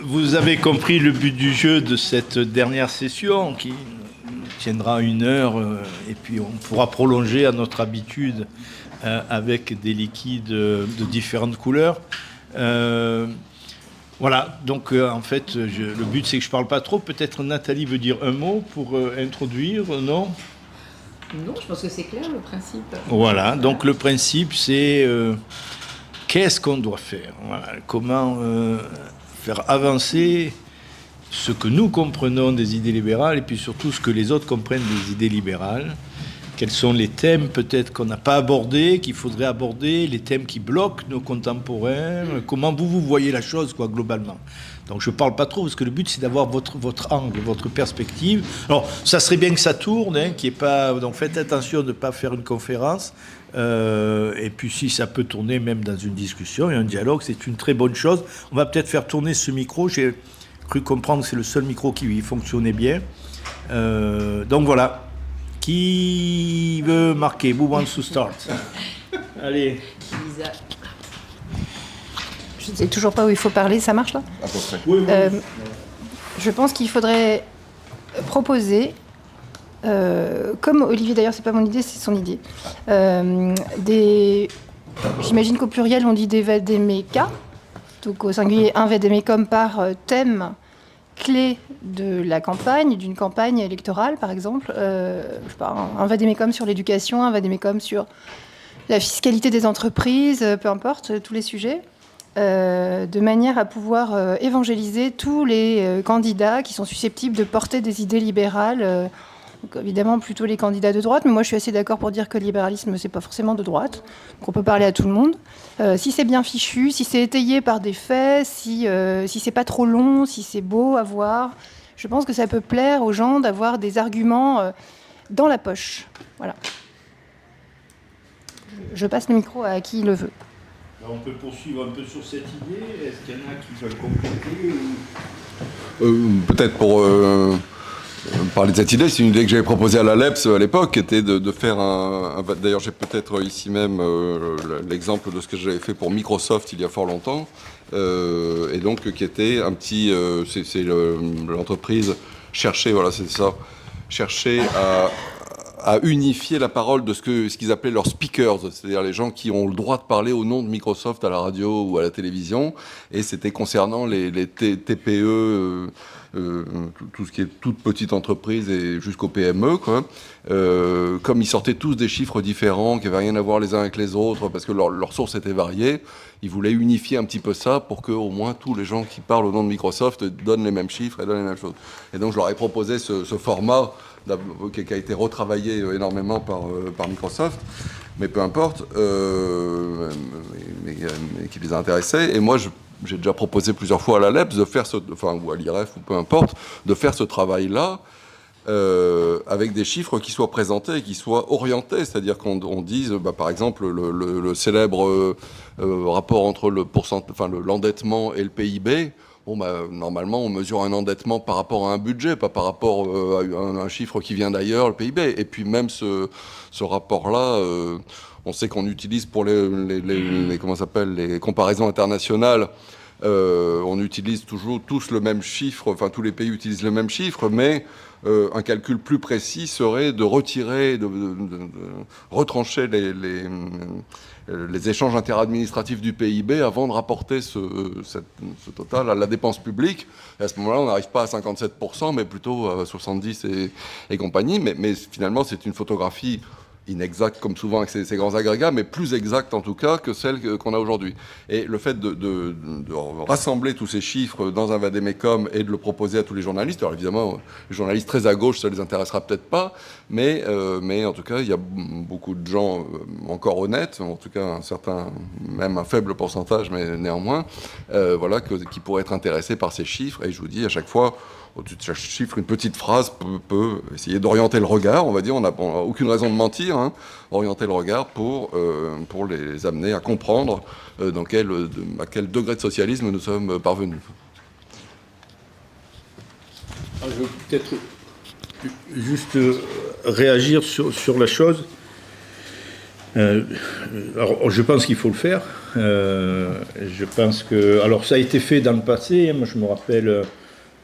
Vous avez compris le but du jeu de cette dernière session qui tiendra 1 heure et puis on pourra prolonger à notre habitude avec des liquides de différentes couleurs. Voilà, donc en fait, le but c'est que je ne parle pas trop. Peut-être Nathalie veut dire un mot pour introduire, non ? Non, je pense que c'est clair le principe. Voilà, donc le principe c'est qu'est-ce qu'on doit faire ? Voilà, comment faire avancer ce que nous comprenons des idées libérales et puis surtout ce que les autres comprennent des idées libérales. Quels sont les thèmes peut-être qu'on n'a pas abordés, qu'il faudrait aborder, les thèmes qui bloquent nos contemporains, comment vous voyez la chose quoi, globalement. Donc je ne parle pas trop parce que le but c'est d'avoir votre angle, votre perspective. Alors ça serait bien que ça tourne, qu'il y ait pas, donc faites attention de ne pas faire une conférence. Et puis si ça peut tourner même dans une discussion et un dialogue, c'est une très bonne chose. On va peut-être faire tourner ce micro, j'ai cru comprendre que c'est le seul micro qui fonctionnait bien. Donc voilà. Qui veut marquer? Who wants to start? Allez. Lisa. Je ne sais toujours pas où il faut parler, ça marche là? À peu près. Oui. Je pense qu'il faudrait proposer, comme Olivier d'ailleurs, c'est pas mon idée, c'est son idée, j'imagine qu'au pluriel on dit des vadémécas, donc au singulier un vadémécum par thème clé de la campagne, d'une campagne électorale par exemple, je sais pas, un vadémécum sur l'éducation, un vadémécum sur la fiscalité des entreprises, peu importe, tous les sujets. De manière à pouvoir évangéliser tous les candidats qui sont susceptibles de porter des idées libérales. Donc évidemment, plutôt les candidats de droite, mais moi je suis assez d'accord pour dire que le libéralisme, c'est pas forcément de droite. Donc on peut parler à tout le monde. Si c'est bien fichu, si c'est étayé par des faits, si c'est pas trop long, si c'est beau à voir, je pense que ça peut plaire aux gens d'avoir des arguments dans la poche. Voilà. Je passe le micro à qui le veut. On peut poursuivre un peu sur cette idée. Est-ce qu'il y en a qui veulent compléter Peut-être pour parler de cette idée, c'est une idée que j'avais proposée à la LEPS à l'époque, qui était de faire d'ailleurs, j'ai peut-être ici même l'exemple de ce que j'avais fait pour Microsoft il y a fort longtemps, et donc qui était un petit... c'est l'entreprise cherchait à unifier la parole de ce qu'ils appelaient leurs speakers, c'est-à-dire les gens qui ont le droit de parler au nom de Microsoft à la radio ou à la télévision, et c'était concernant les TPE, tout ce qui est toute petite entreprise et jusqu'au PME, quoi. Comme ils sortaient tous des chiffres différents, qui n'avaient rien à voir les uns avec les autres, parce que leurs sources étaient variées, ils voulaient unifier un petit peu ça pour que au moins tous les gens qui parlent au nom de Microsoft donnent les mêmes chiffres et donnent les mêmes choses. Et donc je leur ai proposé ce format qui a été retravaillé énormément par Microsoft, mais peu importe, mais qui les intéressait. Et moi, j'ai déjà proposé plusieurs fois à la LEPS de faire ou à l'IREF, ou peu importe, de faire ce travail-là avec des chiffres qui soient présentés et qui soient orientés, c'est-à-dire qu'on dise, par exemple, le célèbre rapport entre l'endettement et le PIB. Normalement, on mesure un endettement par rapport à un budget, pas par rapport à un chiffre qui vient d'ailleurs, le PIB. Et puis même ce rapport-là, on sait qu'on utilise pour les comparaisons internationales, on utilise toujours tous le même chiffre, enfin tous les pays utilisent le même chiffre, mais un calcul plus précis serait de retirer, de retrancher les échanges interadministratifs du PIB avant de rapporter ce total à la dépense publique. Et à ce moment-là, on n'arrive pas à 57%, mais plutôt à 70% et compagnie. Mais finalement, c'est une photographie inexacte, comme souvent avec ces grands agrégats, mais plus exacte en tout cas que celle qu'on a aujourd'hui. Et le fait de rassembler tous ces chiffres dans un vadémécum et de le proposer à tous les journalistes, alors évidemment, les journalistes très à gauche, ça les intéressera peut-être pas, mais en tout cas, il y a beaucoup de gens encore honnêtes, en tout cas même un faible pourcentage, mais néanmoins, qui pourraient être intéressés par ces chiffres. Et je vous dis, à chaque fois, au-dessus de chaque chiffre, une petite phrase peut essayer d'orienter le regard, on va dire, on n'a aucune raison de mentir, orienter le regard pour les amener à comprendre à quel degré de socialisme nous sommes parvenus. Je vais peut-être juste réagir sur la chose. Alors, je pense qu'il faut le faire. Je pense que... Alors, ça a été fait dans le passé. Moi, je me rappelle...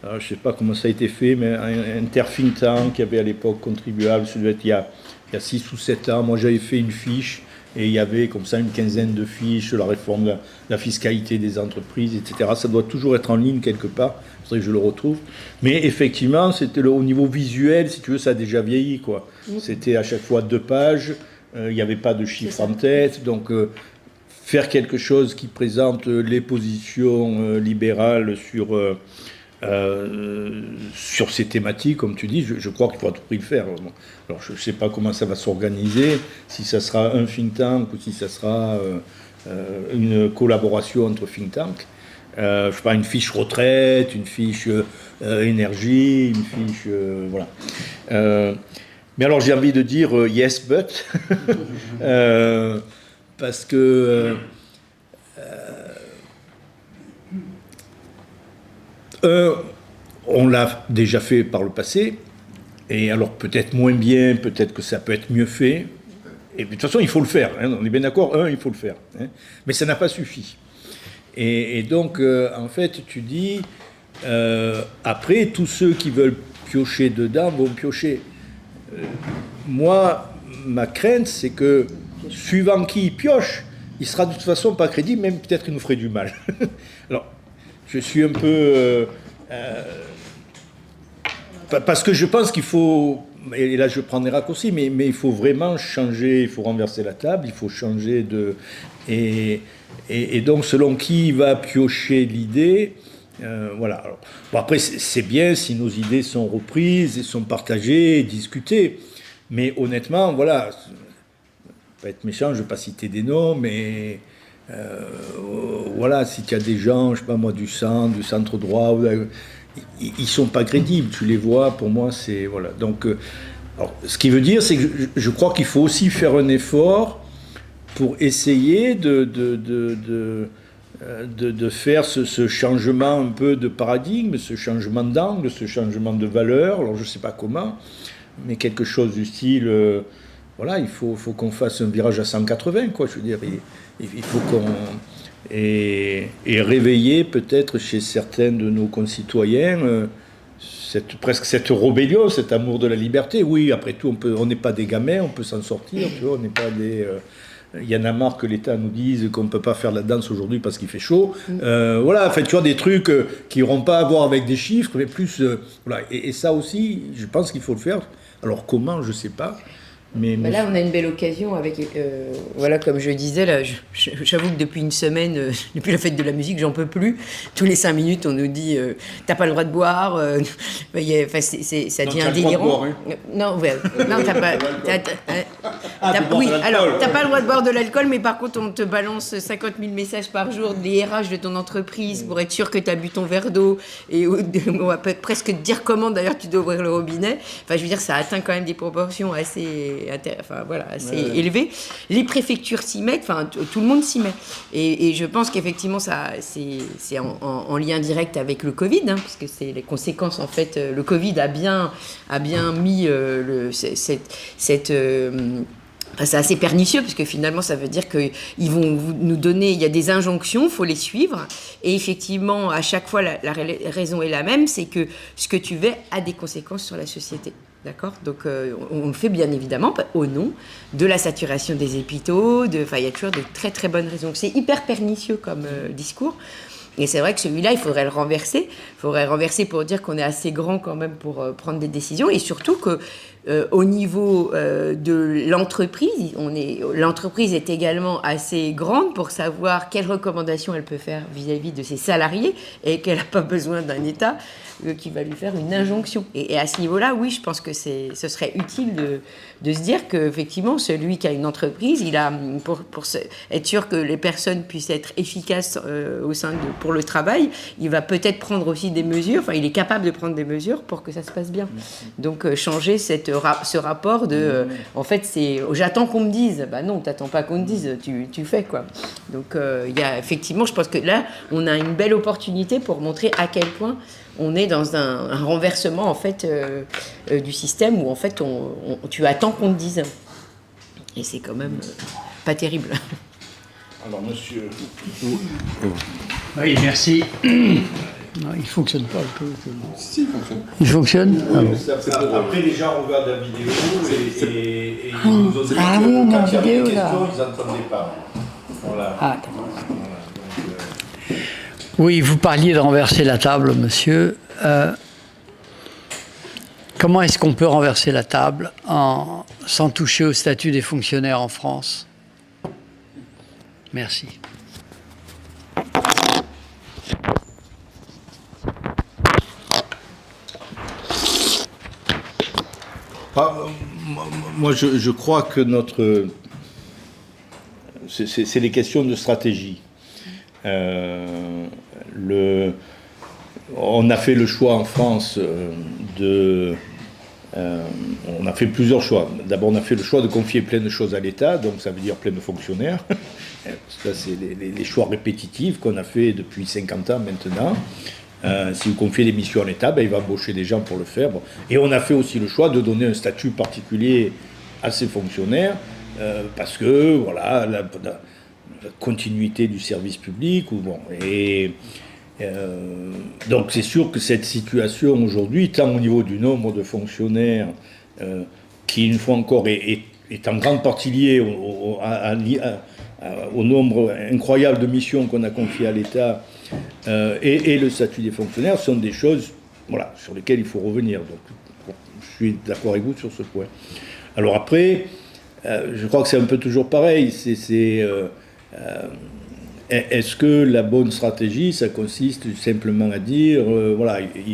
je ne sais pas comment ça a été fait, mais un Interthink Tank qui avait à l'époque Contribuable, ça devait être il y a 6 ou 7 ans. Moi, j'avais fait une fiche et il y avait comme ça une quinzaine de fiches sur la réforme de la fiscalité des entreprises, etc. Ça doit toujours être en ligne quelque part. Il faudrait que je le retrouve. Mais effectivement, c'était au niveau visuel, si tu veux, ça a déjà vieilli, quoi. C'était à chaque fois 2 pages. Il n'y avait pas de chiffres en tête. Donc, faire quelque chose qui présente les positions libérales sur ces thématiques, comme tu dis, je crois qu'il faut à tout prix le faire. Alors, je ne sais pas comment ça va s'organiser, si ça sera un think tank ou si ça sera une collaboration entre think tanks. Je sais pas, une fiche retraite, une fiche énergie, une fiche... voilà. Mais alors, j'ai envie de dire yes, but, parce que... on l'a déjà fait par le passé, et alors peut-être moins bien, peut-être que ça peut être mieux fait, et de toute façon il faut le faire, hein, on est bien d'accord, il faut le faire, hein, mais ça n'a pas suffi. Et donc en fait tu dis, après tous ceux qui veulent piocher dedans vont piocher. Moi, ma crainte c'est que suivant qui il pioche, il sera de toute façon pas crédible, même peut-être qu'il nous ferait du mal. Alors, je suis un peu... parce que je pense qu'il faut... Et là, je prends des raccourcis, mais il faut vraiment changer, il faut renverser la table, il faut changer de... Et donc, selon qui va piocher l'idée, voilà. Alors, bon, après, c'est bien si nos idées sont reprises et sont partagées, et discutées. Mais honnêtement, voilà, pas être méchant, je ne vais pas citer des noms, mais... voilà, si tu as des gens, je sais pas moi, du centre droit, ils sont pas crédibles, tu les vois, pour moi c'est... Voilà. Donc, alors, ce qui veut dire, c'est que je crois qu'il faut aussi faire un effort pour essayer de faire ce changement un peu de paradigme, ce changement d'angle, ce changement de valeur, alors je sais pas comment, mais quelque chose du style... voilà, il faut qu'on fasse un virage à 180, quoi, je veux dire... Il faut qu'on... Et réveiller peut-être chez certains de nos concitoyens presque cette rébellion, cet amour de la liberté. Oui, après tout, on n'est pas des gamins, on peut s'en sortir, tu vois, on n'est pas des... Il y en a marre que l'État nous dise qu'on ne peut pas faire la danse aujourd'hui parce qu'il fait chaud. Voilà, en fait, tu vois, des trucs qui n'auront pas à voir avec des chiffres, mais plus... voilà. Et ça aussi, je pense qu'il faut le faire. Alors comment, je ne sais pas. Mais là, on a une belle occasion avec, voilà, comme je disais, là, j'avoue que depuis une semaine, depuis la fête de la musique, j'en peux plus. Tous les 5 minutes, on nous dit, t'as pas le droit de boire. Ça devient délirant. Non, ouais, non, t'as pas. Oui, alors, t'as pas le droit de boire de l'alcool, mais par contre, on te balance 50 000 messages par jour des RH de ton entreprise pour être sûr que t'as bu ton verre d'eau et on va presque te dire comment d'ailleurs tu dois ouvrir le robinet. Enfin, je veux dire, ça atteint quand même des proportions assez élevé. Les préfectures s'y mettent, enfin tout le monde s'y met. Et je pense qu'effectivement ça c'est en lien direct avec le Covid, hein, parce que c'est les conséquences en fait. Le Covid a bien mis c'est assez pernicieux parce que finalement ça veut dire qu'ils vont nous donner, il y a des injonctions, il faut les suivre et effectivement à chaque fois la raison est la même, c'est que ce que tu fais a des conséquences sur la société. D'accord ? Donc, on le fait bien évidemment au nom de la saturation des hôpitaux, il y a toujours de très très bonnes raisons. C'est hyper pernicieux comme discours. Et c'est vrai que celui-là, il faudrait le renverser. Il faudrait le renverser pour dire qu'on est assez grand quand même pour prendre des décisions. Et surtout que au niveau de l'entreprise, l'entreprise est également assez grande pour savoir quelles recommandations elle peut faire vis-à-vis de ses salariés et qu'elle n'a pas besoin d'un État qui va lui faire une injonction. Et à ce niveau-là, oui, je pense que ce serait utile de se dire qu'effectivement, celui qui a une entreprise, il a, pour être sûr que les personnes puissent être efficaces pour le travail, il va peut-être prendre aussi des mesures, enfin, il est capable de prendre des mesures pour que ça se passe bien. Donc, changer ce rapport de... en fait, c'est j'attends qu'on me dise. Bah non, t'attends pas qu'on te dise, tu fais, quoi. Donc, il y a effectivement, je pense que là, on a une belle opportunité pour montrer à quel point on est dans un renversement en fait du système où en fait tu attends qu'on te dise. Et c'est quand même pas terrible. Alors, monsieur... Oui, merci. Non, il ne fonctionne pas un peu. Si, il fonctionne. Il fonctionne Après, les gens regardent la vidéo et ils nous ont dit ah oui, on a quand la il y avait vidéo, des là. questions, ils n'entendaient pas. Voilà. Ah, d'accord. Oui, vous parliez de renverser la table, monsieur. Comment est-ce qu'on peut renverser la table sans toucher au statut des fonctionnaires en France? Merci. Moi, je crois que c'est les questions de stratégie. On a fait le choix en France on a fait plusieurs choix. D'abord, on a fait le choix de confier plein de choses à l'État, donc ça veut dire plein de fonctionnaires. Ça, c'est les choix répétitifs qu'on a fait depuis 50 ans maintenant. Si vous confiez des missions à l'État, il va embaucher des gens pour le faire. Bon. Et on a fait aussi le choix de donner un statut particulier à ces fonctionnaires, parce que, voilà, la continuité du service public. Donc c'est sûr que cette situation aujourd'hui, tant au niveau du nombre de fonctionnaires, qui une fois encore est en grande partie lié au nombre incroyable de missions qu'on a confiées à l'État, et le statut des fonctionnaires, sont des choses sur lesquelles il faut revenir. Donc je suis d'accord avec vous sur ce point. Alors après, je crois que c'est un peu toujours pareil. Est-ce que la bonne stratégie, ça consiste simplement à dire,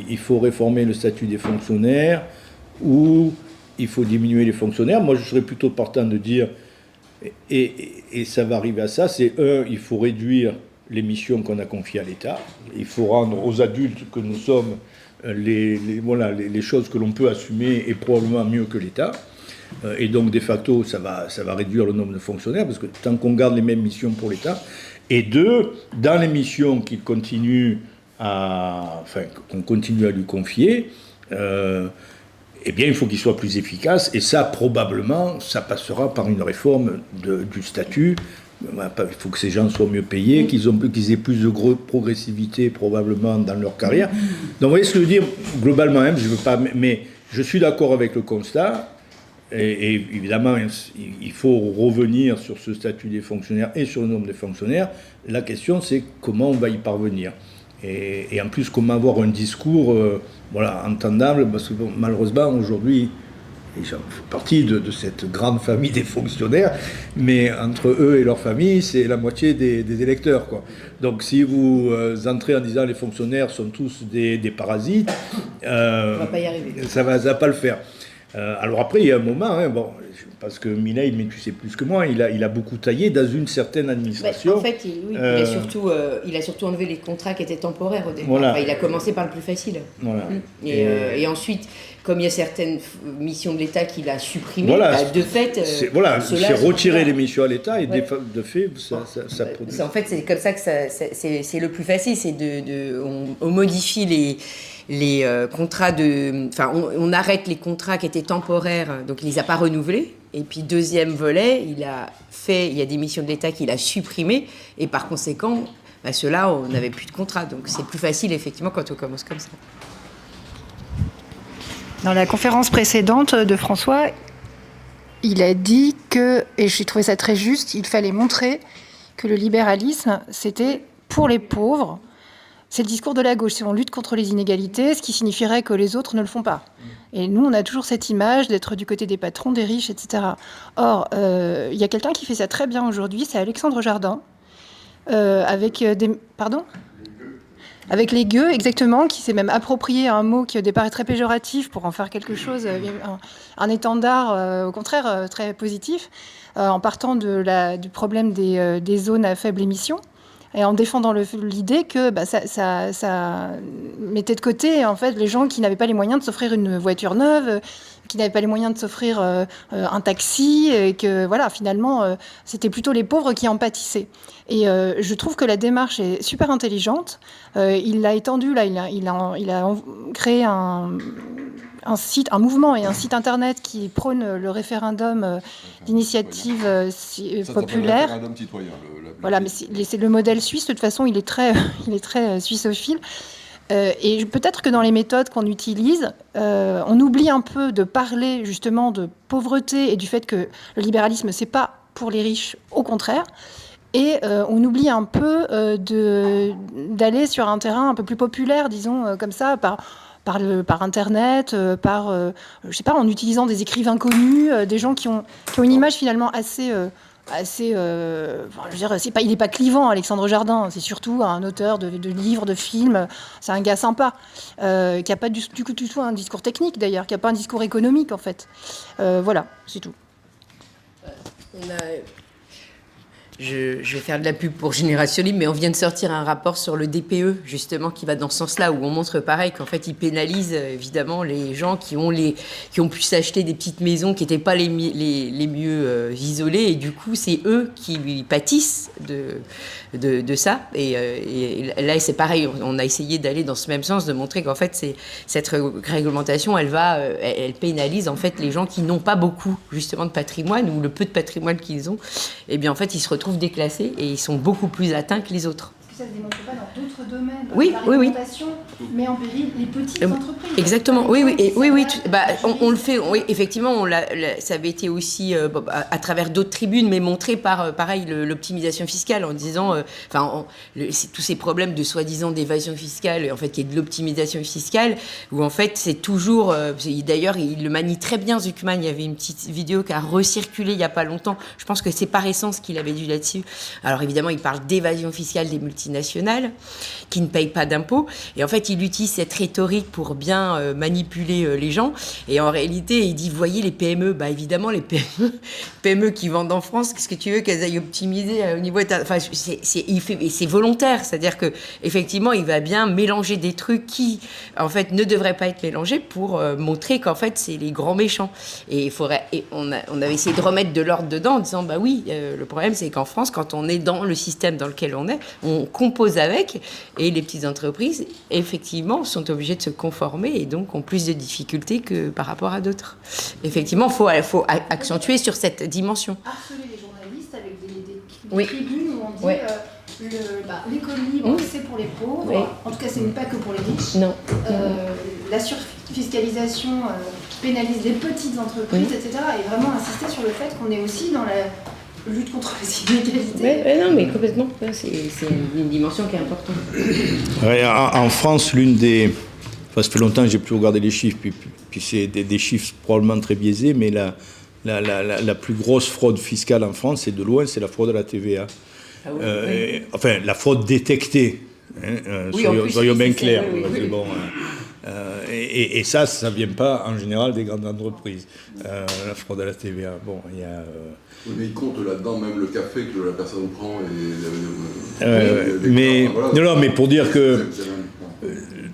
il faut réformer le statut des fonctionnaires ou il faut diminuer les fonctionnaires? Moi, je serais plutôt partant de dire, et ça va arriver à ça, c'est il faut réduire les missions qu'on a confiées à l'État. Il faut rendre aux adultes que nous sommes les choses que l'on peut assumer et probablement mieux que l'État. Et donc, de facto, ça va réduire le nombre de fonctionnaires, parce que tant qu'on garde les mêmes missions pour l'État, et deux, dans les missions qu'on continue à lui confier, il faut qu'il soit plus efficace, et ça, probablement, ça passera par une réforme du statut. Il faut que ces gens soient mieux payés, qu'ils aient plus de progressivité, probablement, dans leur carrière. Donc, vous voyez ce que je veux dire, globalement, mais je suis d'accord avec le constat. Et évidemment, il faut revenir sur ce statut des fonctionnaires et sur le nombre de fonctionnaires. La question, c'est comment on va y parvenir. Et en plus, comment avoir un discours entendable, parce que malheureusement, aujourd'hui, j'en fais partie de cette grande famille des fonctionnaires, mais entre eux et leur famille, c'est la moitié des électeurs, quoi. Donc si vous entrez en disant les fonctionnaires sont tous des parasites, on ne va pas y arriver. Ça va pas le faire. Alors après, il y a un moment, parce que Milei, mais tu sais plus que moi, il a beaucoup taillé dans une certaine administration. En fait, il a surtout enlevé les contrats qui étaient temporaires au départ. Voilà. Il a commencé par le plus facile. Voilà. Et ensuite, comme il y a certaines missions de l'État qu'il a supprimées, de fait... c'est retirer les missions à l'État, et de fait, ça produit. En fait, c'est comme ça que c'est le plus facile, c'est on modifie les contrats on arrête les contrats qui étaient temporaires, donc il les a pas renouvelés. Et puis deuxième volet, il y a des missions de l'État qu'il a supprimées, et par conséquent, ceux-là, on n'avait plus de contrat. Donc c'est plus facile effectivement quand on commence comme ça. Dans la conférence précédente de François, il a dit que, et j'ai trouvé ça très juste, il fallait montrer que le libéralisme, c'était pour les pauvres. C'est le discours de la gauche, c'est on lutte contre les inégalités, ce qui signifierait que les autres ne le font pas. Et nous, on a toujours cette image d'être du côté des patrons, des riches, etc. Or, il y a quelqu'un qui fait ça très bien aujourd'hui, c'est Alexandre Jardin, avec les gueux, exactement, qui s'est même approprié un mot qui au départ est très péjoratif pour en faire quelque chose, un étendard, au contraire, très positif, en partant du problème des zones à faible émission. Et en défendant l'idée que ça mettait de côté en fait les gens qui n'avaient pas les moyens de s'offrir une voiture neuve, qui n'avaient pas les moyens de s'offrir un taxi, et que finalement c'était plutôt les pauvres qui en pâtissaient. Et je trouve que la démarche est super intelligente. Il l'a étendue là, il a créé un mouvement et un site internet qui prône le référendum d'initiative populaire. Référendum citoyen. Voilà, mais c'est le modèle suisse. De toute façon, il est très suissophile. Et peut-être que dans les méthodes qu'on utilise, on oublie un peu de parler justement de pauvreté et du fait que le libéralisme, c'est pas pour les riches, au contraire. Et on oublie un peu d'aller sur un terrain un peu plus populaire, disons, comme ça, par Internet, je sais pas, en utilisant des écrivains connus, des gens qui ont une image finalement assez je veux dire, il n'est pas clivant, Alexandre Jardin. C'est surtout un auteur de livres, de films. C'est un gars sympa, qui n'a pas du tout un discours technique, d'ailleurs, qui n'a pas un discours économique, en fait. Voilà, c'est tout. Je vais faire de la pub pour Génération Libre, mais on vient de sortir un rapport sur le DPE, justement, qui va dans ce sens-là, où on montre pareil qu'en fait, ils pénalisent évidemment les gens qui ont pu s'acheter des petites maisons qui n'étaient pas les mieux isolées, et du coup, c'est eux qui pâtissent de ça. Et là, c'est pareil, on a essayé d'aller dans ce même sens, de montrer qu'en fait, cette réglementation, elle pénalise en fait les gens qui n'ont pas beaucoup, justement, de patrimoine, ou le peu de patrimoine qu'ils ont. Et bien, en fait, ils se retrouvent déclassés et ils sont beaucoup plus atteints que les autres. Ça ne se démontre pas dans d'autres domaines. Oui, la réglementation met en péril les petites entreprises. Exactement, oui. On le fait, oui, effectivement, ça avait été aussi à travers d'autres tribunes, mais montré par, pareil, l'optimisation fiscale, en disant, tous ces problèmes de soi-disant d'évasion fiscale, en fait, qui est de l'optimisation fiscale, où en fait, c'est toujours, d'ailleurs, il le manie très bien, Zuckman. Il y avait une petite vidéo qui a recirculé il n'y a pas longtemps. Je pense que c'est par Essence qu'il avait dû là-dessus. Alors évidemment, il parle d'évasion fiscale des multinationales qui ne payent pas d'impôts. Et en fait, il utilise cette rhétorique pour bien manipuler les gens. Et en réalité, il dit, voyez les PME, bah évidemment, les PME qui vendent en France, qu'est-ce que tu veux qu'elles aillent optimiser au niveau... Enfin, c'est volontaire. C'est-à-dire qu'effectivement, il va bien mélanger des trucs qui, en fait, ne devraient pas être mélangés pour montrer qu'en fait, c'est les grands méchants. Et on avait essayé de remettre de l'ordre dedans en disant, bah oui, le problème, c'est qu'en France, quand on est dans le système dans lequel on est, on compose avec, et les petites entreprises, effectivement, sont obligées de se conformer et donc ont plus de difficultés que par rapport à d'autres. Effectivement, il faut accentuer sur cette dimension. Harceler les journalistes avec des tribunes où on dit l'économie libre, c'est pour les pauvres. Oui. En tout cas, ce n'est pas que pour les riches. Non. La surfiscalisation pénalise les petites entreprises, etc. Et vraiment insister sur le fait qu'on est aussi dans la lutte contre les inégalités. Non, mais complètement. C'est une dimension qui est importante. Ouais, en France, ça fait longtemps que j'ai plus regardé les chiffres, puis c'est des chiffres probablement très biaisés, mais la plus grosse fraude fiscale en France, c'est de loin, c'est la fraude à la TVA. Ah oui, enfin, la fraude détectée. Soyons bien clairs. Oui. Bon, et ça ne vient pas en général des grandes entreprises, la fraude à la TVA. Bon, il y a... Oui, mais il compte là-dedans même le café que la personne prend mais pour dire que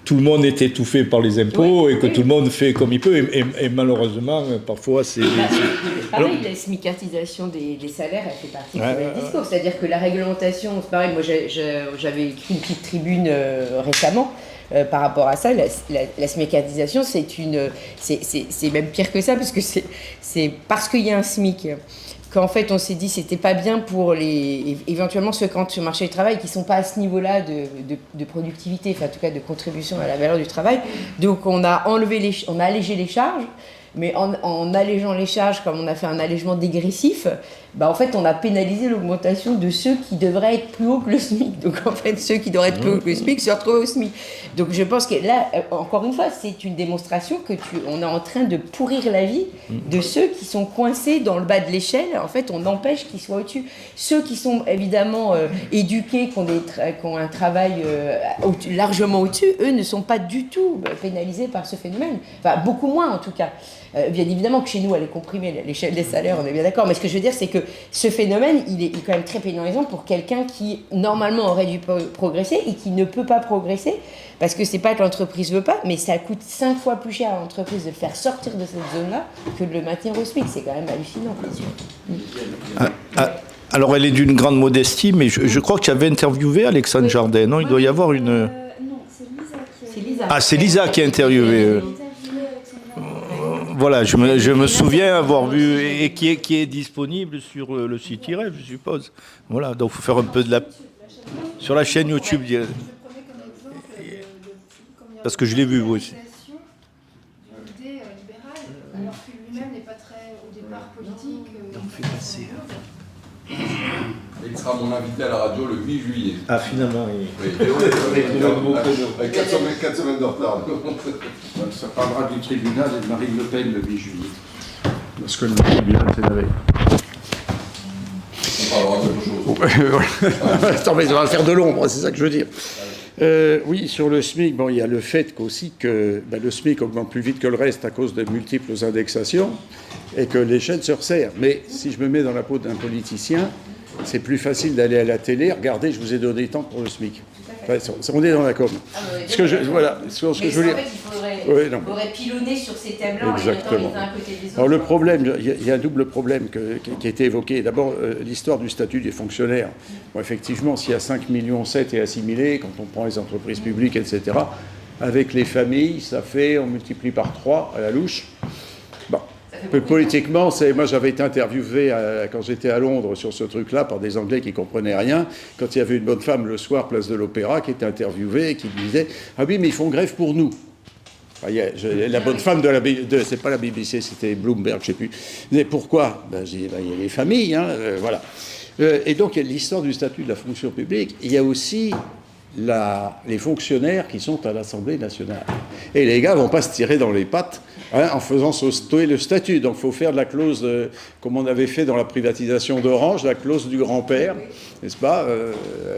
tout le monde est étouffé par les impôts et que tout le monde fait comme il peut et malheureusement parfois c'est... Pareil, la smicatisation des salaires, elle fait partie de ce discours. C'est-à-dire que la réglementation, c'est pareil, moi j'avais écrit une petite tribune récemment par rapport à ça. La smicatisation, c'est même pire que ça, parce que c'est parce qu'il y a un SMIC qu'en fait on s'est dit c'était pas bien pour éventuellement ceux qui entrent sur le marché du travail qui sont pas à ce niveau-là de productivité, enfin en tout cas de contribution à la valeur du travail. Donc on a allégé les charges, mais en allégeant les charges, comme on a fait un allègement dégressif, en fait on a pénalisé l'augmentation de ceux qui devraient être plus haut que le SMIC. Donc en fait ceux qui devraient être plus haut que le SMIC se retrouvent au SMIC. Donc je pense que là, encore une fois, c'est une démonstration on est en train de pourrir la vie de ceux qui sont coincés dans le bas de l'échelle. En fait, on empêche qu'ils soient au-dessus. Ceux qui sont évidemment éduqués, qui ont un travail largement au-dessus, eux ne sont pas du tout pénalisés par ce phénomène. Enfin, beaucoup moins en tout cas. Bien évidemment que chez nous, elle est comprimée, l'échelle des salaires, on est bien d'accord. Mais ce que je veux dire, c'est que ce phénomène, il est quand même très pénalisant pour quelqu'un qui, normalement, aurait dû progresser et qui ne peut pas progresser. Parce que c'est pas que l'entreprise veut pas, mais ça coûte 5 fois plus cher à l'entreprise de le faire sortir de cette zone-là que de le maintenir au SMIC. C'est quand même hallucinant, bien sûr. Alors, elle est d'une grande modestie, mais je crois que tu avais interviewé Alexandre Jardin, non ? Il doit y avoir une... Non, c'est Lisa qui... C'est Lisa qui a interviewé. Voilà, je me souviens avoir vu, et qui est disponible sur le site IREF, je suppose. Voilà, donc il faut faire un peu de la... Sur la chaîne YouTube. Parce que je l'ai vu, vous aussi. L'idée libérale, alors que lui-même n'est pas très, au départ, politique. On fait passer. Il sera mon invité à la radio le 8 juillet. Ah, finalement, oui. Avec 4 semaines de retard. Ça parlera du tribunal et de Marine Le Pen le 8 juillet. Parce que le tribunal, c'est la veille. On parlera d'autre chose. Attends, mais ça va faire de l'ombre, c'est ça que je veux dire. Oui, sur le SMIC, bon, il y a le fait qu'aussi que le SMIC augmente plus vite que le reste à cause de multiples indexations et que les chaînes se resserrent. Mais si je me mets dans la peau d'un politicien, c'est plus facile d'aller à la télé. Regardez, je vous ai donné tant pour le SMIC. Enfin, on est dans la com. Ce que je veux dire. Il faudrait pilonner sur ces thèmes-là en les mettant les uns à côté des autres. Alors le problème, il y a un double problème qui a été évoqué. D'abord, l'histoire du statut des fonctionnaires. Bon, effectivement, s'il y a 5,7 millions et assimilés, quand on prend les entreprises publiques, etc., avec les familles, ça fait, on multiplie par 3 à la louche. Bon. Politiquement, moi j'avais été interviewé quand j'étais à Londres sur ce truc-là par des Anglais qui ne comprenaient rien, quand il y avait une bonne femme le soir, place de l'Opéra, qui était interviewée et qui disait « Ah oui, mais ils font grève pour nous ». La bonne femme c'est pas la BBC, c'était Bloomberg, je ne sais plus. Mais pourquoi ? Il y a les familles, voilà. Et donc, il y a l'histoire du statut de la fonction publique. Il y a aussi les fonctionnaires qui sont à l'Assemblée nationale. Et les gars ne vont pas se tirer dans les pattes en faisant sauter le statut. Donc, il faut faire de la clause, comme on avait fait dans la privatisation d'Orange, la clause du grand-père, n'est-ce pas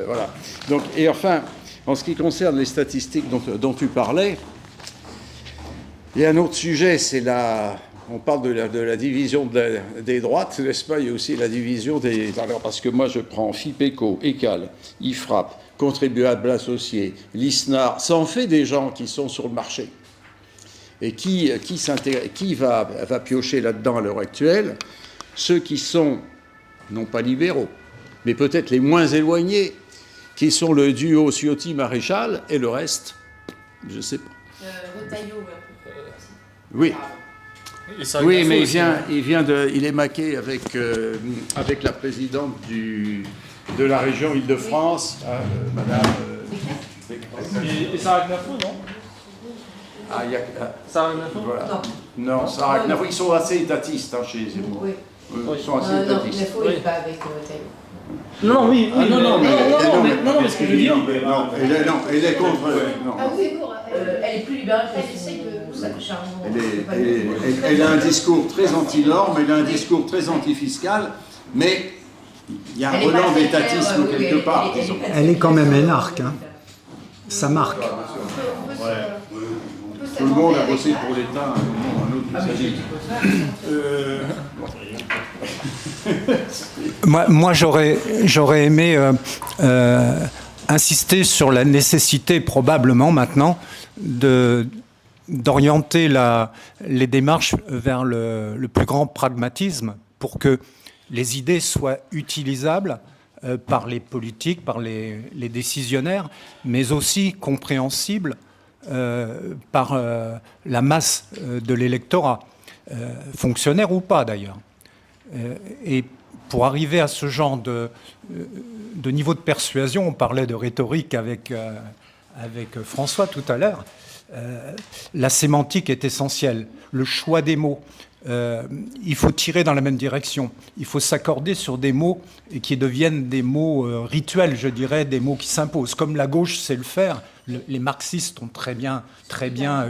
voilà. Donc, et enfin, en ce qui concerne les statistiques dont tu parlais, il y a un autre sujet, c'est on parle de la division des droites, n'est-ce pas ? Il y a aussi la division des... Alors, parce que moi, je prends FIPECO, ECAL, IFRAP, contribuables associés, l'ISNAR, ça en fait des gens qui sont sur le marché. Et qui va piocher là-dedans à l'heure actuelle ? Ceux qui sont, non pas libéraux, mais peut-être les moins éloignés, qui sont le duo Ciotti-Maréchal, et le reste, je ne sais pas. Retailleau, oui. Oui, mais il est maqué avec la présidente de la région Île-de-France, Madame. Et Sarah Knafo, non Sarah Knafo voilà. Non, Sarah Knafo, ils sont assez étatistes chez Zemmour. Oui. Ils sont assez étatistes. Knafo, il n'est pas avec Retailleau. Non, oui, mais ce que je veux dire. Elle est contre. Ah oui, Elle est plus libérale que elle a un discours très anti-norme, elle a un discours très anti-fiscal, mais il y a un relent d'étatisme quelque part, disons. Elle est quand même énarque, hein. Ça marque. Tout le monde a bossé pour l'État, un autre Moi j'aurais aimé insister sur la nécessité, probablement maintenant, d'orienter les démarches vers le plus grand pragmatisme pour que les idées soient utilisables par les politiques, par les décisionnaires, mais aussi compréhensibles par la masse de l'électorat, fonctionnaire ou pas d'ailleurs. Et pour arriver à ce genre de niveau de persuasion, on parlait de rhétorique avec François tout à l'heure, la sémantique est essentielle, le choix des mots. Il faut tirer dans la même direction. Il faut s'accorder sur des mots qui deviennent des mots rituels, je dirais, des mots qui s'imposent. Comme la gauche sait le faire, les marxistes ont très bien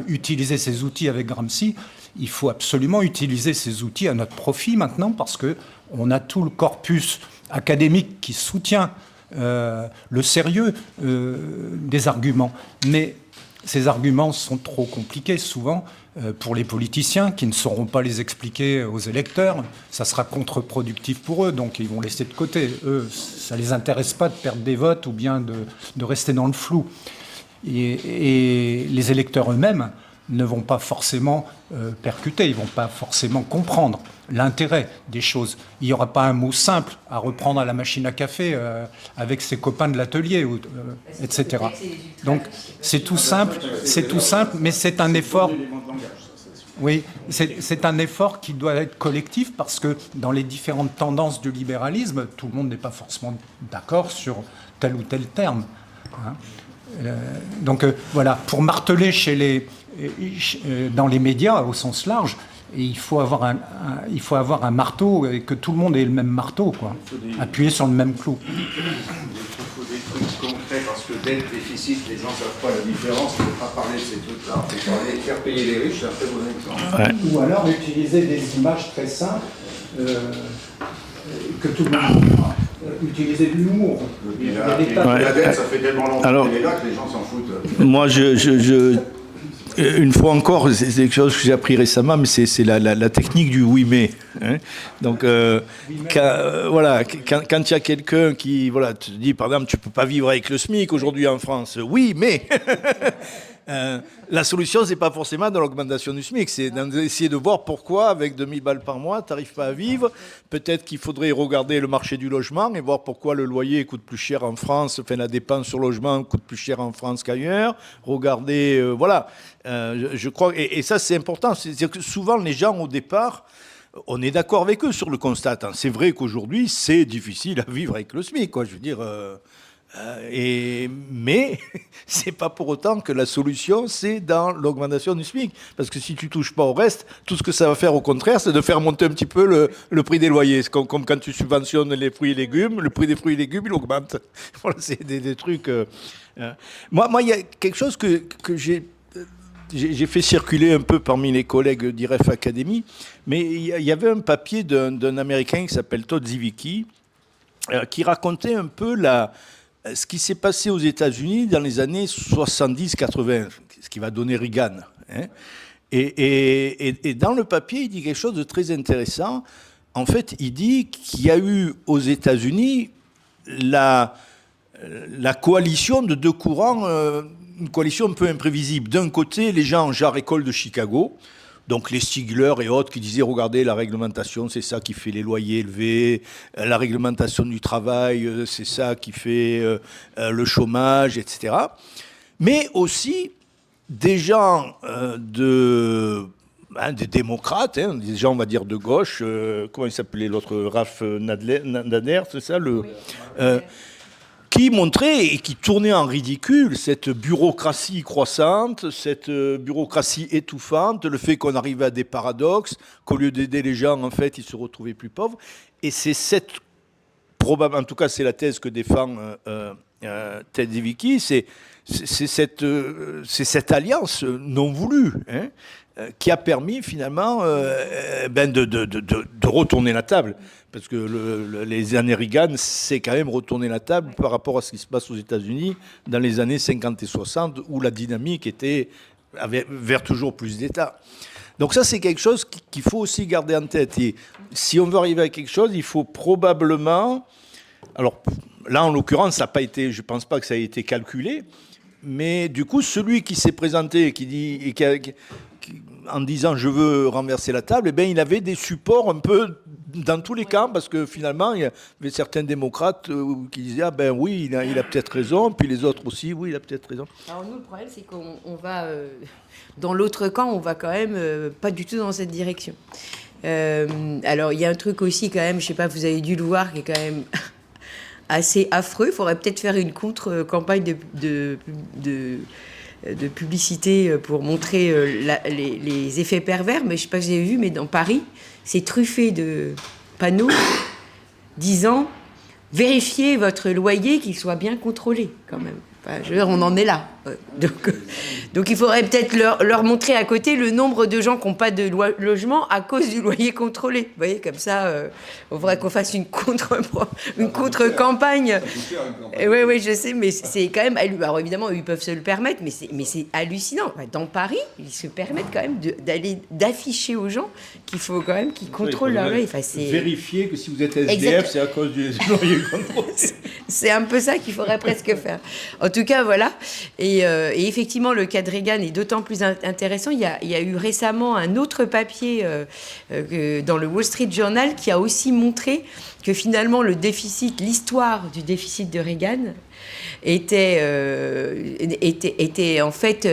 utilisé ces outils avec Gramsci. Il faut absolument utiliser ces outils à notre profit maintenant parce qu'on a tout le corpus académique qui soutient le sérieux des arguments. Mais ces arguments sont trop compliqués souvent pour les politiciens qui ne sauront pas les expliquer aux électeurs. Ça sera contre-productif pour eux, donc ils vont laisser de côté. Eux, ça ne les intéresse pas de perdre des votes ou bien de rester dans le flou. Et les électeurs eux-mêmes ne vont pas forcément percuter, ils ne vont pas forcément comprendre l'intérêt des choses. Il n'y aura pas un mot simple à reprendre à la machine à café avec ses copains de l'atelier, etc. Donc c'est tout simple, mais c'est un effort. Oui, c'est un effort qui doit être collectif parce que dans les différentes tendances du libéralisme, tout le monde n'est pas forcément d'accord sur tel ou tel terme. Hein. Donc voilà, pour marteler dans les médias au sens large, il faut avoir un marteau et que tout le monde ait le même marteau, quoi. Appuyer sur le même clou. Il faut des trucs concrets parce que dette, déficit, les gens ne savent pas la différence. Il ne faut pas parler de ces trucs-là. Il faut parler de faire payer les riches, c'est un très bon exemple. Ouais. Ou alors utiliser des images très simples que tout le monde comprend. Utiliser de l'humour. La dette, ça fait tellement longtemps qu'elle est là que les gens s'en foutent. Moi, une fois encore, c'est quelque chose que j'ai appris récemment, mais c'est la technique du oui mais. Hein. Donc, quand il y a quelqu'un qui te dit, par exemple, tu peux pas vivre avec le SMIC aujourd'hui en France. Oui, mais la solution, c'est pas forcément dans l'augmentation du SMIC, c'est d'essayer de voir pourquoi, avec 2000 balles par mois, tu n'arrives pas à vivre. Peut-être qu'il faudrait regarder le marché du logement et voir pourquoi le loyer coûte plus cher en France, enfin la dépense sur logement coûte plus cher en France qu'ailleurs. Regarder, je crois, et ça c'est important, c'est-à-dire que souvent les gens au départ, on est d'accord avec eux sur le constat. Hein. C'est vrai qu'aujourd'hui c'est difficile à vivre avec le SMIC, quoi. Je veux dire. Mais c'est pas pour autant que la solution c'est dans l'augmentation du SMIC, parce que si tu touches pas au reste, tout ce que ça va faire au contraire, c'est de faire monter un petit peu le prix des loyers. C'est comme quand tu subventionnes les fruits et légumes, le prix des fruits et légumes il augmente. Voilà, c'est des trucs. Moi, il y a quelque chose que j'ai fait circuler un peu parmi les collègues d'IREF Academy, mais il y avait un papier d'un Américain qui s'appelle Todd Zivicki qui racontait un peu ce qui s'est passé aux États-Unis dans les années 70-80, ce qui va donner Reagan. Hein. Et dans le papier, il dit quelque chose de très intéressant. En fait, il dit qu'il y a eu aux États-Unis la coalition de deux courants, une coalition un peu imprévisible. D'un côté, les gens genre école de Chicago, donc les Stigler et autres qui disaient, regardez, la réglementation, c'est ça qui fait les loyers élevés, la réglementation du travail, c'est ça qui fait le chômage, etc. Mais aussi des gens des démocrates, hein, des gens, on va dire, de gauche, comment il s'appelait l'autre, Ralph Nader, c'est ça qui montrait et qui tournait en ridicule cette bureaucratie croissante, cette bureaucratie étouffante, le fait qu'on arrivait à des paradoxes, qu'au lieu d'aider les gens, en fait, ils se retrouvaient plus pauvres. Et c'est en tout cas, c'est la thèse que défend Ted Zivicki, c'est cette alliance non voulue, hein, qui a permis finalement de retourner la table. Parce que les années Reagan, c'est quand même retourner la table par rapport à ce qui se passe aux États-Unis dans les années 50 et 60, où la dynamique avait vers toujours plus d'État. Donc ça, c'est quelque chose qu'il faut aussi garder en tête. Et si on veut arriver à quelque chose, il faut probablement... Alors là, en l'occurrence, ça n'a pas été, je ne pense pas que ça ait été calculé, mais du coup, celui qui s'est présenté en disant « je veux renverser la table », eh bien, il avait des supports un peu dans tous les camps, parce que finalement, il y avait certains démocrates qui disaient « ah ben oui, il a peut-être raison », puis les autres aussi « oui, il a peut-être raison ». Alors nous, le problème, c'est qu'on va... dans l'autre camp, on va quand même pas du tout dans cette direction. Alors, il y a un truc aussi quand même, je ne sais pas, vous avez dû le voir, qui est quand même... assez affreux. Il faudrait peut-être faire une contre-campagne de publicité pour montrer les effets pervers. Mais je ne sais pas si vous avez vu, mais dans Paris, c'est truffé de panneaux disant « Vérifiez votre loyer, qu'il soit bien contrôlé » quand même. Enfin, je veux dire, on en est là. Donc il faudrait peut-être leur montrer à côté le nombre de gens qui n'ont pas de logement à cause du loyer contrôlé. Vous voyez, comme ça, on faudrait qu'on fasse une contre-campagne. Oui, je sais, mais c'est quand même... Alors évidemment, ils peuvent se le permettre, mais c'est hallucinant. Dans Paris, ils se permettent quand même d'afficher aux gens qu'il faut quand même qu'ils contrôlent leur loyer. Enfin, vérifier que si vous êtes SDF, c'est à cause du loyer contrôlé. C'est un peu ça qu'il faudrait presque faire. En tout tout cas, voilà. Et effectivement, le cas de Reagan est d'autant plus intéressant. Il y a eu récemment un autre papier dans le Wall Street Journal qui a aussi montré que finalement, l'histoire du déficit de Reagan était en fait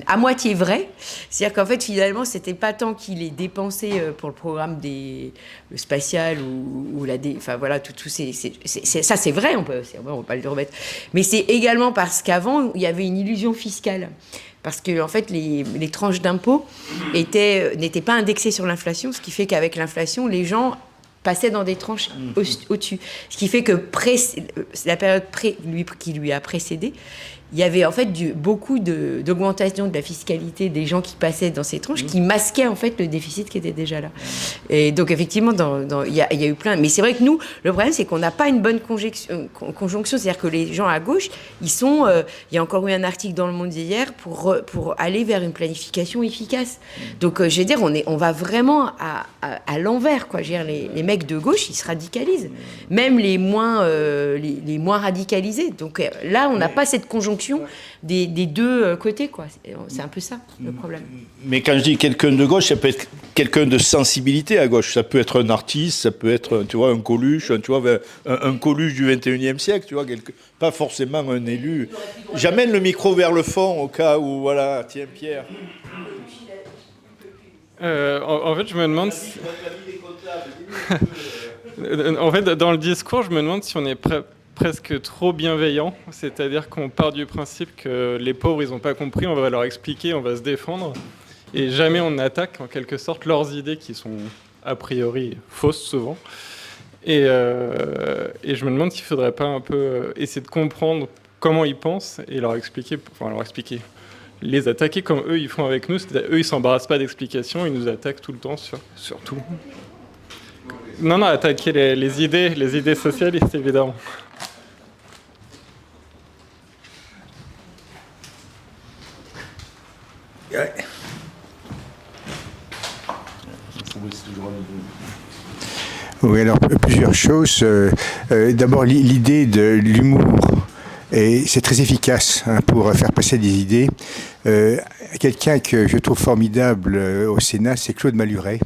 à moitié vrai. C'est-à-dire qu'en fait, finalement, c'était pas tant qu'il ait dépensé pour le programme le spatial ou enfin voilà, ça c'est vrai, on peut pas le remettre. Mais c'est également parce qu'avant, il y avait une illusion fiscale. Parce que en fait, les tranches d'impôts n'étaient pas indexées sur l'inflation, ce qui fait qu'avec l'inflation, les gens passait dans des tranches au-dessus. Ce qui fait que la période qui lui a précédé, il y avait en fait beaucoup d'augmentation de la fiscalité des gens qui passaient dans ces tranches, qui masquaient en fait le déficit qui était déjà là. Et donc effectivement, il y a eu plein. Mais c'est vrai que nous, le problème, c'est qu'on n'a pas une bonne conjonction. C'est-à-dire que les gens à gauche, il y a encore eu un article dans Le Monde hier pour aller vers une planification efficace. Donc je veux dire, on va vraiment à l'envers, quoi. Je veux dire, les mecs de gauche, ils se radicalisent, même les moins radicalisés. Donc là, on n'a pas cette conjonction des deux côtés, quoi. C'est un peu ça, le problème. Mais quand je dis quelqu'un de gauche, ça peut être quelqu'un de sensibilité à gauche. Ça peut être un artiste, ça peut être, tu vois, un Coluche, tu vois, un Coluche du 21e siècle, tu vois, pas forcément un élu. J'amène le micro vers le fond au cas où, voilà, tiens, Pierre. En fait, je me demande en fait, dans le discours, je me demande si on est presque trop bienveillant, c'est-à-dire qu'on part du principe que les pauvres, ils n'ont pas compris, on va leur expliquer, on va se défendre, et jamais on attaque, en quelque sorte, leurs idées qui sont, a priori, fausses souvent. Et je me demande s'il ne faudrait pas un peu essayer de comprendre comment ils pensent et leur expliquer, les attaquer comme eux, ils font avec nous. C'est-à-dire, eux, ils ne s'embarrassent pas d'explications, ils nous attaquent tout le temps sur tout. Non, attaquer les idées socialistes, évidemment. Ouais. Oui, alors plusieurs choses. D'abord, l'idée de l'humour, et c'est très efficace pour faire passer des idées. Quelqu'un que je trouve formidable au Sénat, c'est Claude Malhuret.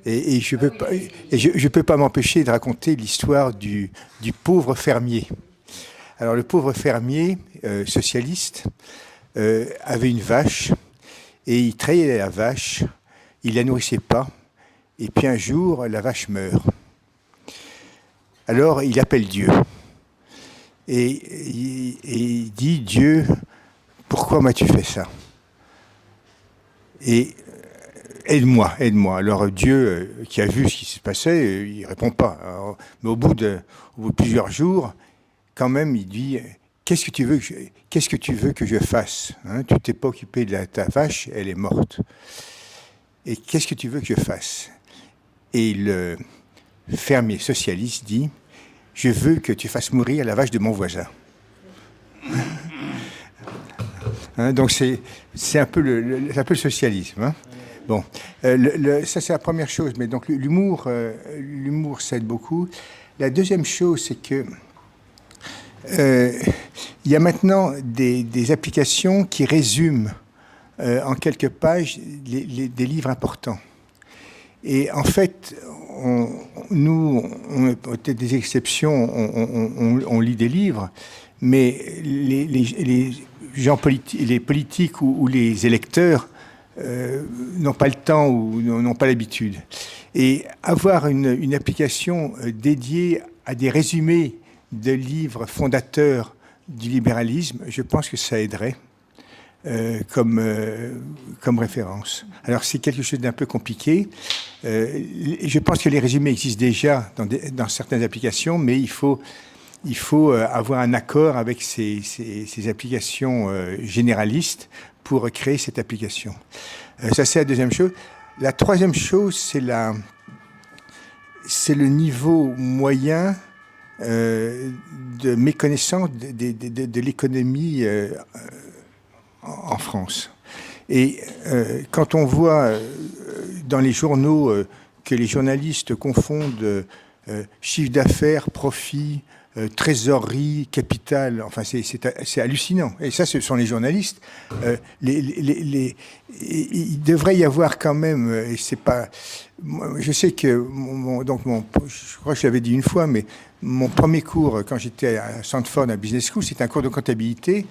Et je ne peux pas m'empêcher de raconter l'histoire du pauvre fermier. Alors, le pauvre fermier socialiste avait une vache, et il trayait la vache, il la nourrissait pas, et puis un jour, la vache meurt. Alors, il appelle Dieu. Et il dit, Dieu, pourquoi m'as-tu fait ça? Et aide-moi. Alors Dieu, qui a vu ce qui se passait, il répond pas. Alors, mais au bout de plusieurs jours, quand même, il dit, qu'est-ce que tu veux que je fasse, hein? Tu t'es pas occupé de ta vache, elle est morte. Et qu'est-ce que tu veux que je fasse? Et le fermier socialiste dit, je veux que tu fasses mourir la vache de mon voisin. Hein, donc c'est un peu le socialisme. Hein. Bon, ça c'est la première chose. Mais donc l'humour ça aide beaucoup. La deuxième chose, c'est que il y a maintenant des applications qui résument en quelques pages des livres importants. Et en fait, nous, on a peut-être des exceptions, on lit des livres, mais les gens les politiques ou les électeurs n'ont pas le temps ou n'ont pas l'habitude. Et avoir une application dédiée à des résumés de livres fondateurs du libéralisme, je pense que ça aiderait comme référence. Alors c'est quelque chose d'un peu compliqué. Je pense que les résumés existent déjà dans certaines applications, mais il faut avoir un accord avec ces applications généralistes pour créer cette application. Ça, c'est la deuxième chose. La troisième chose, c'est le niveau moyen de méconnaissance de l'économie en France. Et quand on voit dans les journaux que les journalistes confondent chiffre d'affaires, profit, trésorerie, capital. Enfin, c'est hallucinant. Et ça, ce sont les journalistes. Il devrait y avoir quand même, et c'est pas... Je sais que, je crois que je l'avais dit une fois, mais mon premier cours, quand j'étais à Stanford, à Business School, c'était un cours de comptabilité,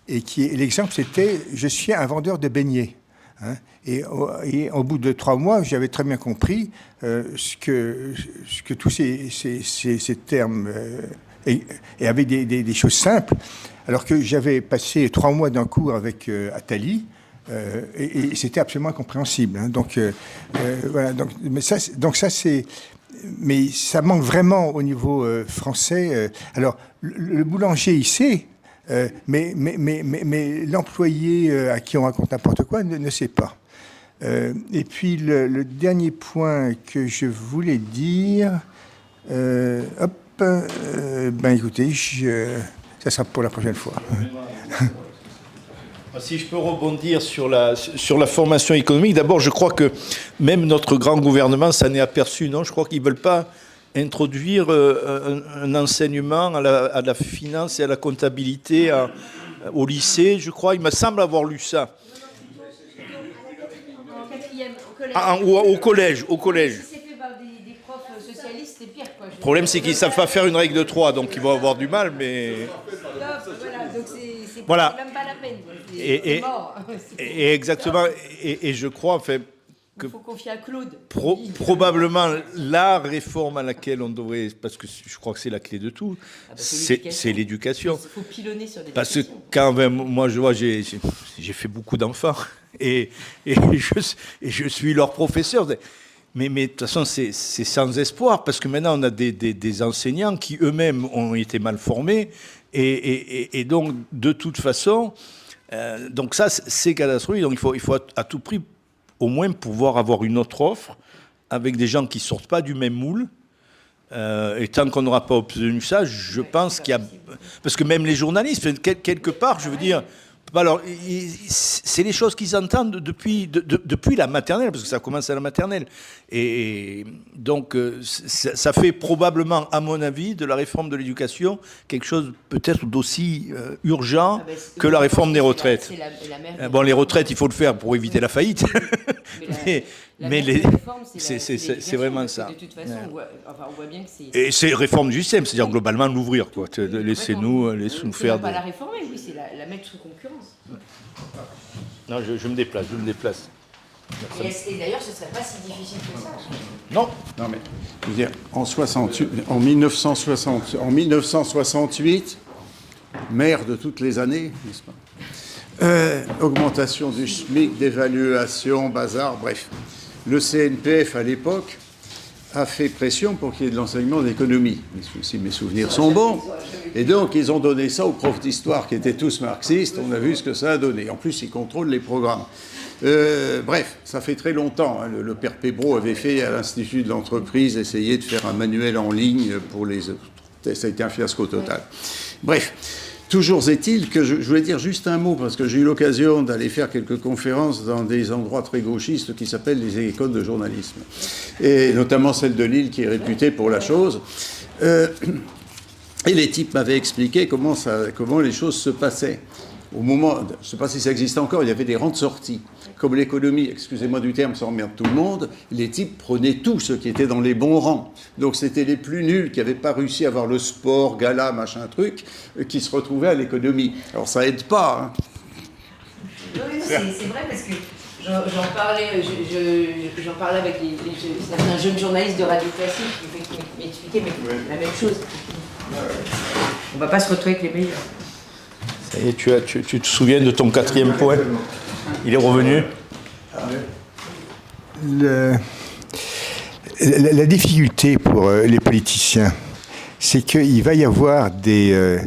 et l'exemple, c'était « je suis un vendeur de beignets ». Hein, et au bout de 3 mois, j'avais très bien compris ce que tous ces termes et avec des choses simples, alors que j'avais passé 3 mois d'un cours avec Attali, et c'était absolument incompréhensible. Hein, donc voilà. Mais ça manque vraiment au niveau français. Alors le boulanger, il sait. Mais l'employé à qui on raconte n'importe quoi ne sait pas. Et puis le dernier point que je voulais dire, écoutez, ça sera pour la prochaine fois. Si je peux rebondir sur la formation économique, d'abord je crois que même notre grand gouvernement s'en est aperçu, non ? Je crois qu'ils ne veulent pas introduire un enseignement à la finance et à la comptabilité au lycée, je crois. Il me semble avoir lu ça. Ou au collège. Si c'est fait par des profs socialistes, c'est pire, quoi. Le problème, c'est qu'ils ne savent pas faire une règle de 3, donc ils vont avoir du mal, mais... Voilà, donc c'est voilà. même pas la peine. Et mort. Et exactement. Et je crois, enfin... Il faut confier à Claude. Probablement la réforme à laquelle on devrait, parce que je crois que c'est la clé de tout, c'est l'éducation. Il faut pilonner sur des parce que quand même, moi je vois, j'ai fait beaucoup d'enfants et je suis leur professeur. Mais de toute façon, c'est sans espoir, parce que maintenant on a des enseignants qui eux-mêmes ont été mal formés et donc de toute façon, donc ça c'est catastrophique. Donc il faut à tout prix au moins pouvoir avoir une autre offre avec des gens qui ne sortent pas du même moule. Et tant qu'on n'aura pas obtenu ça, je pense qu'il y a... Parce que même les journalistes, quelque part, je veux dire... Alors, c'est les choses qu'ils entendent depuis la maternelle, parce que ça commence à la maternelle. Et donc, ça fait probablement, à mon avis, de la réforme de l'éducation quelque chose peut-être d'aussi urgent que la réforme des retraites. Bon, les retraites, il faut le faire pour éviter la faillite. Mais c'est vraiment ça. De toute façon, on voit bien que c'est... Et c'est réforme du système, c'est-à-dire globalement l'ouvrir, quoi. Laissez-nous faire... C'est pas la réformer, oui, c'est la mettre sous concurrence. Non, je me déplace. Et d'ailleurs, ce serait pas si difficile que ça. Non, mais je veux dire, en 1968, maire de toutes les années, n'est-ce pas ? Augmentation du SMIC, d'évaluation, bazar, bref. Le CNPF, à l'époque, a fait pression pour qu'il y ait de l'enseignement d'économie, si mes souvenirs sont bons. Et donc, ils ont donné ça aux profs d'histoire, qui étaient tous marxistes. On a vu ce que ça a donné. En plus, ils contrôlent les programmes. Bref, ça fait très longtemps. Hein. Le père Pébro avait fait à l'Institut de l'entreprise, essayer de faire un manuel en ligne pour les... Ça a été un fiasco total. Bref. Toujours est-il que je voulais dire juste un mot, parce que j'ai eu l'occasion d'aller faire quelques conférences dans des endroits très gauchistes qui s'appellent les écoles de journalisme, et notamment celle de Lille qui est réputée pour la chose. Et les types m'avaient expliqué comment les choses se passaient. Au moment, je ne sais pas si ça existe encore, il y avait des rangs de sortie. Comme l'économie, excusez-moi du terme, ça emmerde tout le monde, les types prenaient tout ce qui était dans les bons rangs. Donc c'était les plus nuls qui n'avaient pas réussi à avoir le sport, gala, machin truc, qui se retrouvaient à l'économie. Alors ça aide pas. Hein. Oui, c'est vrai parce que j'en parlais avec certains jeunes journalistes de Radio Classique qui m'expliquaient la même chose. On ne va pas se retrouver avec les meilleurs. Ça y est, tu te souviens de ton 4e point ? Il est revenu. La difficulté pour les politiciens, c'est qu'il va y avoir des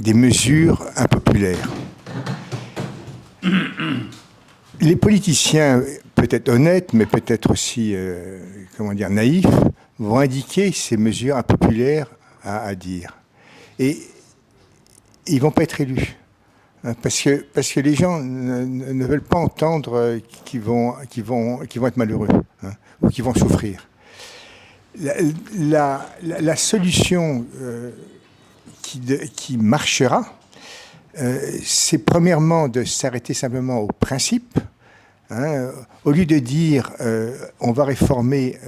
mesures impopulaires. Les politiciens, peut-être honnêtes, mais peut-être aussi, naïfs, vont indiquer ces mesures impopulaires à dire. Et ils ne vont pas être élus. Parce que les gens ne veulent pas entendre qu'ils vont être malheureux, ou qu'ils vont souffrir. La solution qui marchera, c'est premièrement de s'arrêter simplement au principe. Au lieu de dire on va réformer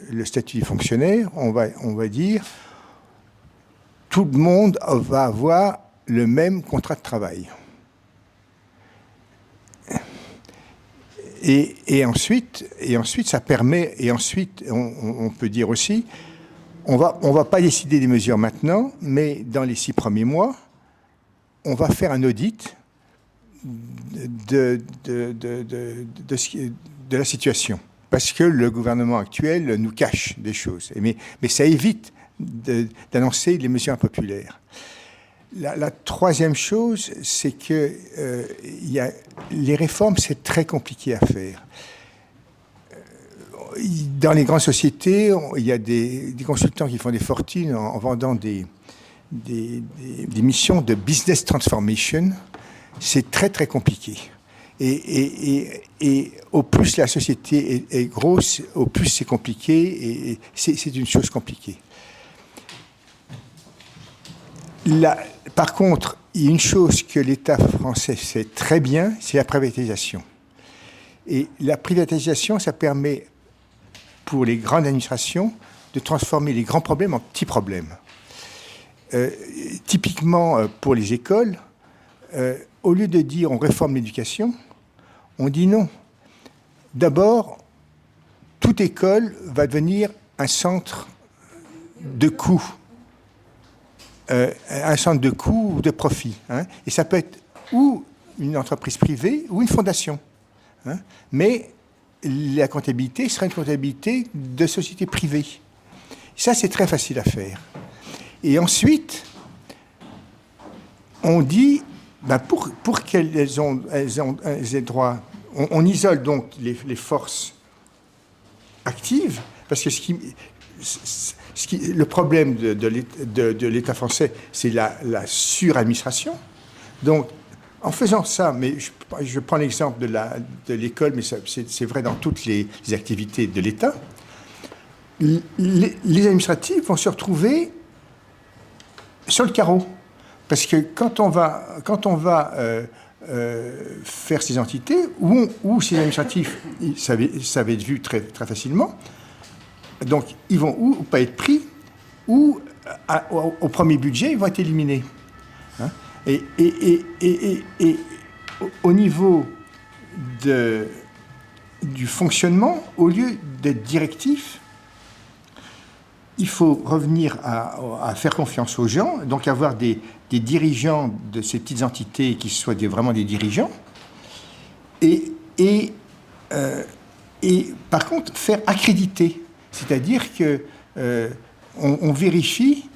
le statut des fonctionnaires, on va dire tout le monde va avoir le même contrat de travail. Et ensuite, ça permet, et ensuite, on peut dire aussi, on va pas décider des mesures maintenant, mais dans les 6 premiers mois, on va faire un audit de la situation. Parce que le gouvernement actuel nous cache des choses. Mais ça évite d'annoncer les mesures impopulaires. La troisième chose, c'est que les réformes, c'est très compliqué à faire. Dans les grandes sociétés, il y a des consultants qui font des fortunes en vendant des missions de business transformation. C'est très, très compliqué. Et au plus la société est grosse, au plus c'est compliqué, et c'est une chose compliquée. Par contre, il y a une chose que l'État français fait très bien, c'est la privatisation. Et la privatisation, ça permet, pour les grandes administrations, de transformer les grands problèmes en petits problèmes. Typiquement, pour les écoles, au lieu de dire on réforme l'éducation, on dit non. D'abord, toute école va devenir un centre de coûts. Un centre de coûts ou de profit. Et ça peut être ou une entreprise privée ou une fondation. Mais la comptabilité sera une comptabilité de société privée. Ça, c'est très facile à faire. Et ensuite, on dit, pour qu'elles aient droit, on isole donc les forces actives, parce que le problème de l'État français, c'est la suradministration. Donc, en faisant ça, mais je prends l'exemple de l'école, mais c'est vrai dans toutes les activités de l'État, les administratifs vont se retrouver sur le carreau. Parce que quand on va faire ces entités, où ces administratifs, ça va être vu très, très facilement, donc ils vont ou pas être pris, ou au premier budget, ils vont être éliminés. Et au niveau du fonctionnement, au lieu d'être directif, il faut revenir à faire confiance aux gens, donc avoir des dirigeants de ces petites entités qui soient vraiment des dirigeants, et par contre faire accréditer, c'est-à-dire qu'on vérifie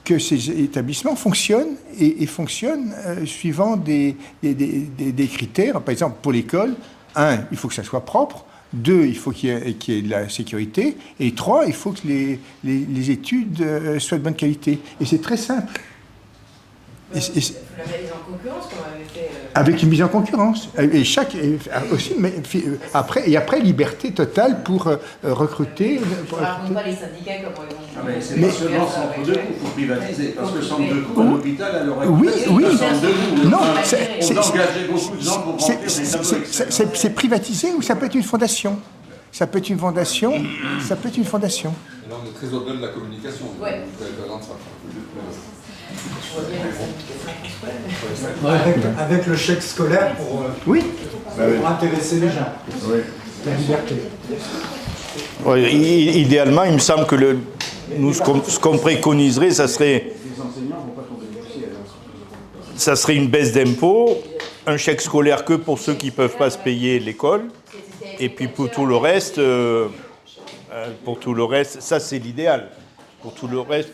que ces établissements fonctionnent et fonctionnent suivant des critères. Par exemple, pour l'école, 1, il faut que ça soit propre. 2, il faut qu'il y ait de la sécurité. Et 3, il faut que les études soient de bonne qualité. Et c'est très simple. La mise en concurrence qu'on avait fait. Avec une mise en concurrence. Et aussi, mais après, liberté totale pour recruter. Je ne raconte pas les syndicats comment ils vont. C'est pas seulement centre de coût, il faut privatiser. Parce que centre de coût, à l'hôpital, à l'heure actuelle, oui. centre de coût. Non, on engageait beaucoup de gens pour remplir les tableaux. C'est privatisé ou ça peut être une fondation. Ça peut être une fondation. Et là, on est très au-delà de la communication. Ouais. Avec le chèque scolaire pour intéresser les gens. Oui. La liberté. Idéalement, il me semble que ce qu'on préconiserait, ça serait une baisse d'impôts, un chèque scolaire que pour ceux qui ne peuvent pas se payer l'école, et puis pour tout le reste, ça c'est l'idéal. Pour tout le reste,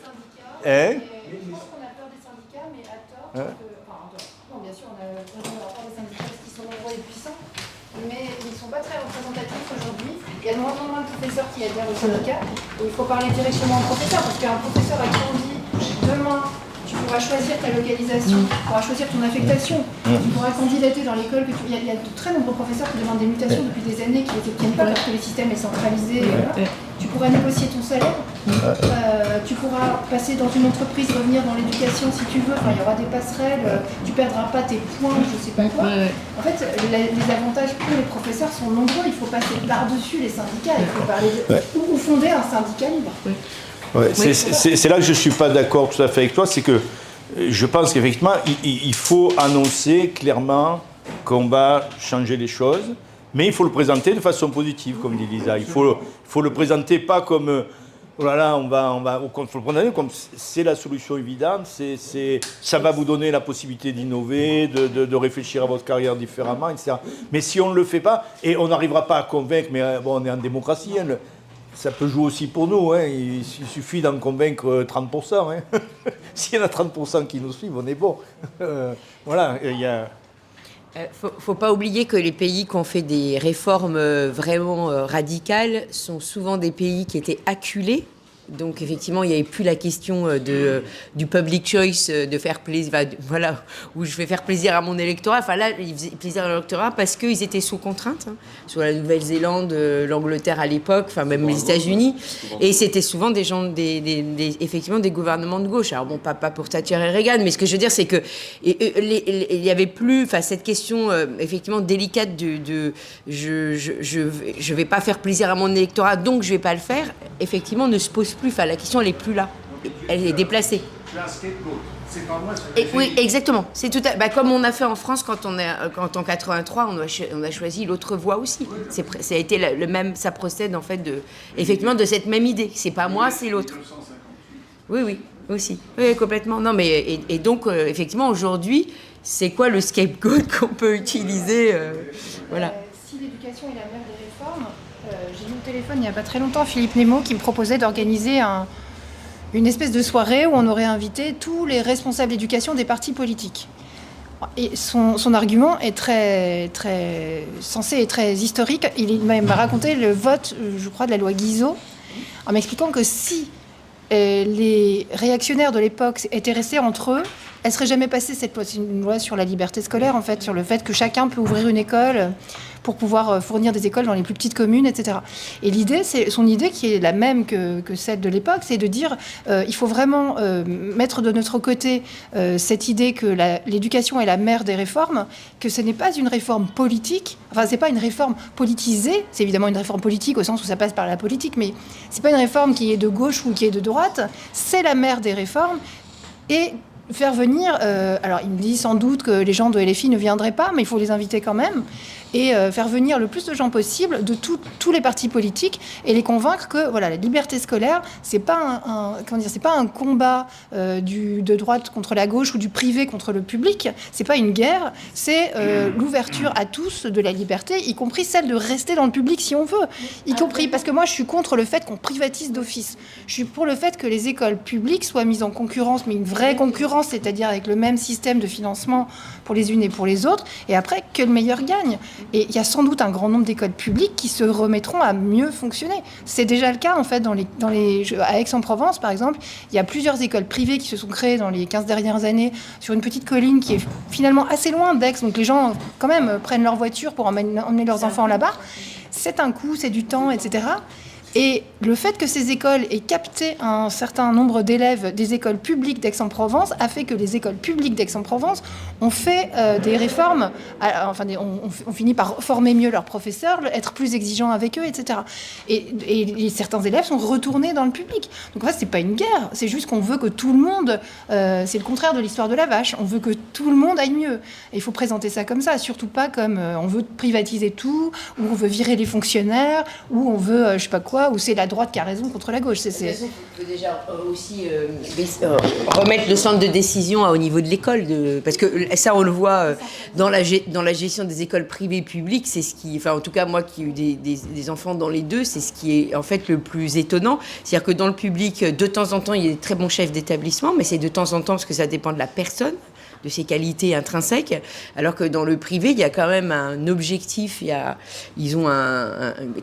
Non, bien sûr, on a le rapport des syndicats qui sont nombreux et puissants, mais ils ne sont pas très représentatifs aujourd'hui. Il y a de moins en moins de professeurs qui adhèrent au syndicat, et il faut parler directement au professeur, parce qu'un professeur à qui on dit demain, tu pourras pourras choisir ta localisation, tu pourras choisir ton affectation, tu pourras candidater dans l'école. Il y a de très nombreux professeurs qui demandent des mutations depuis des années qui ne les obtiennent pas parce que le système est centralisé. Voilà. Tu pourras négocier ton salaire, tu pourras passer dans une entreprise, revenir dans l'éducation si tu veux. Enfin, il y aura des passerelles, tu ne perdras pas tes points, je ne sais pas quoi. En fait, les avantages pour les professeurs sont nombreux. Il faut passer par-dessus les syndicats, il faut parler ou fonder un syndicat libre. Ouais, c'est là que je ne suis pas d'accord tout à fait avec toi, c'est que je pense qu'effectivement, il faut annoncer clairement qu'on va changer les choses, mais il faut le présenter de façon positive, comme dit Lisa. Il faut le présenter pas comme oh là là, faut le présenter comme c'est la solution évidente, ça va vous donner la possibilité d'innover, de réfléchir à votre carrière différemment, etc. Mais si on ne le fait pas, et on n'arrivera pas à convaincre, mais bon, on est en démocratie, hein, ça peut jouer aussi pour nous, hein. Il suffit d'en convaincre 30%. Hein. S'il y en a 30% qui nous suivent, on est bon. Voilà, il y a... Faut pas oublier que les pays qui ont fait des réformes vraiment radicales sont souvent des pays qui étaient acculés. Donc effectivement, il n'y avait plus la question du public choice, de faire plaisir, voilà, où je vais faire plaisir à mon électorat. Enfin là, ils faisaient plaisir à l'électorat parce qu'ils étaient sous contrainte, hein, sur la Nouvelle-Zélande, l'Angleterre à l'époque, enfin même les États-Unis. Et c'était souvent des gens, effectivement, des gouvernements de gauche. Alors bon, pas pour Thatcher et Reagan, mais ce que je veux dire, c'est que il n'y avait plus, enfin cette question effectivement délicate de je vais pas faire plaisir à mon électorat, donc je vais pas le faire. Effectivement, ne se pose plus. Enfin, la question, elle est plus là. Elle est déplacée. Tu as un scapegoat. C'est pas moi, oui, exactement. C'est tout comme on a fait en France quand en 83, on a choisi l'autre voie aussi. Ça a été le même. Ça procède en fait effectivement de cette même idée. C'est pas moi, c'est l'autre. Oui, aussi. Oui, complètement. Non, mais et donc effectivement aujourd'hui, c'est quoi le scapegoat qu'on peut utiliser voilà. Si l'éducation est la mère des réformes. J'ai eu au téléphone il n'y a pas très longtemps Philippe Nemo qui me proposait d'organiser une espèce de soirée où on aurait invité tous les responsables d'éducation des partis politiques. Et son argument est très, très sensé et très historique. Il m'a raconté le vote, je crois, de la loi Guizot, en m'expliquant que si les réactionnaires de l'époque étaient restés entre eux, elle serait jamais passée cette loi. C'est une loi sur la liberté scolaire, en fait, sur le fait que chacun peut ouvrir une école pour pouvoir fournir des écoles dans les plus petites communes, etc. Et son idée, qui est la même que celle de l'époque, c'est de dire il faut vraiment mettre de notre côté cette idée que l'éducation est la mère des réformes, que ce n'est pas une réforme politique, enfin, c'est pas une réforme politisée, c'est évidemment une réforme politique au sens où ça passe par la politique, mais c'est pas une réforme qui est de gauche ou qui est de droite, c'est la mère des réformes. Et faire venir, alors il me dit sans doute que les gens de LFI ne viendraient pas, mais il faut les inviter quand même, et faire venir le plus de gens possible de tous les partis politiques et les convaincre que voilà, la liberté scolaire, c'est pas c'est pas un combat de droite contre la gauche ou du privé contre le public, c'est pas une guerre, c'est l'ouverture à tous de la liberté, y compris celle de rester dans le public si on veut, y compris parce que moi je suis contre le fait qu'on privatise d'office. Je suis pour le fait que les écoles publiques soient mises en concurrence, mais une vraie concurrence, c'est-à-dire avec le même système de financement pour les unes et pour les autres, et après que le meilleur gagne. Et il y a sans doute un grand nombre d'écoles publiques qui se remettront à mieux fonctionner. C'est déjà le cas, en fait, à Aix-en-Provence, par exemple. Il y a plusieurs écoles privées qui se sont créées dans les 15 dernières années sur une petite colline qui est finalement assez loin d'Aix. Donc les gens, quand même, prennent leur voiture pour emmener leurs enfants là-bas. C'est un coût, c'est du temps, etc. Et le fait que ces écoles aient capté un certain nombre d'élèves des écoles publiques d'Aix-en-Provence a fait que les écoles publiques d'Aix-en-Provence ont fait des réformes, on finit par former mieux leurs professeurs, être plus exigeants avec eux, etc. Et certains élèves sont retournés dans le public. Donc en fait, c'est pas une guerre, c'est juste qu'on veut que tout le monde, c'est le contraire de l'histoire de la vache, on veut que tout le monde aille mieux. Et il faut présenter ça comme ça, surtout pas comme on veut privatiser tout, ou on veut virer les fonctionnaires, ou on veut, je sais pas quoi, où c'est la droite qui a raison contre la gauche. De toute façon, il faut déjà aussi remettre le centre de décision au niveau de l'école, parce que ça, on le voit dans la gestion des écoles privées et publiques, c'est ce qui, enfin en tout cas moi qui ai eu des enfants dans les deux, c'est ce qui est en fait le plus étonnant. C'est-à-dire que dans le public, de temps en temps, il y a des très bons chefs d'établissement, mais c'est de temps en temps parce que ça dépend de la personne. ses qualités intrinsèques, alors que dans le privé, il y a quand même un objectif. Ils ont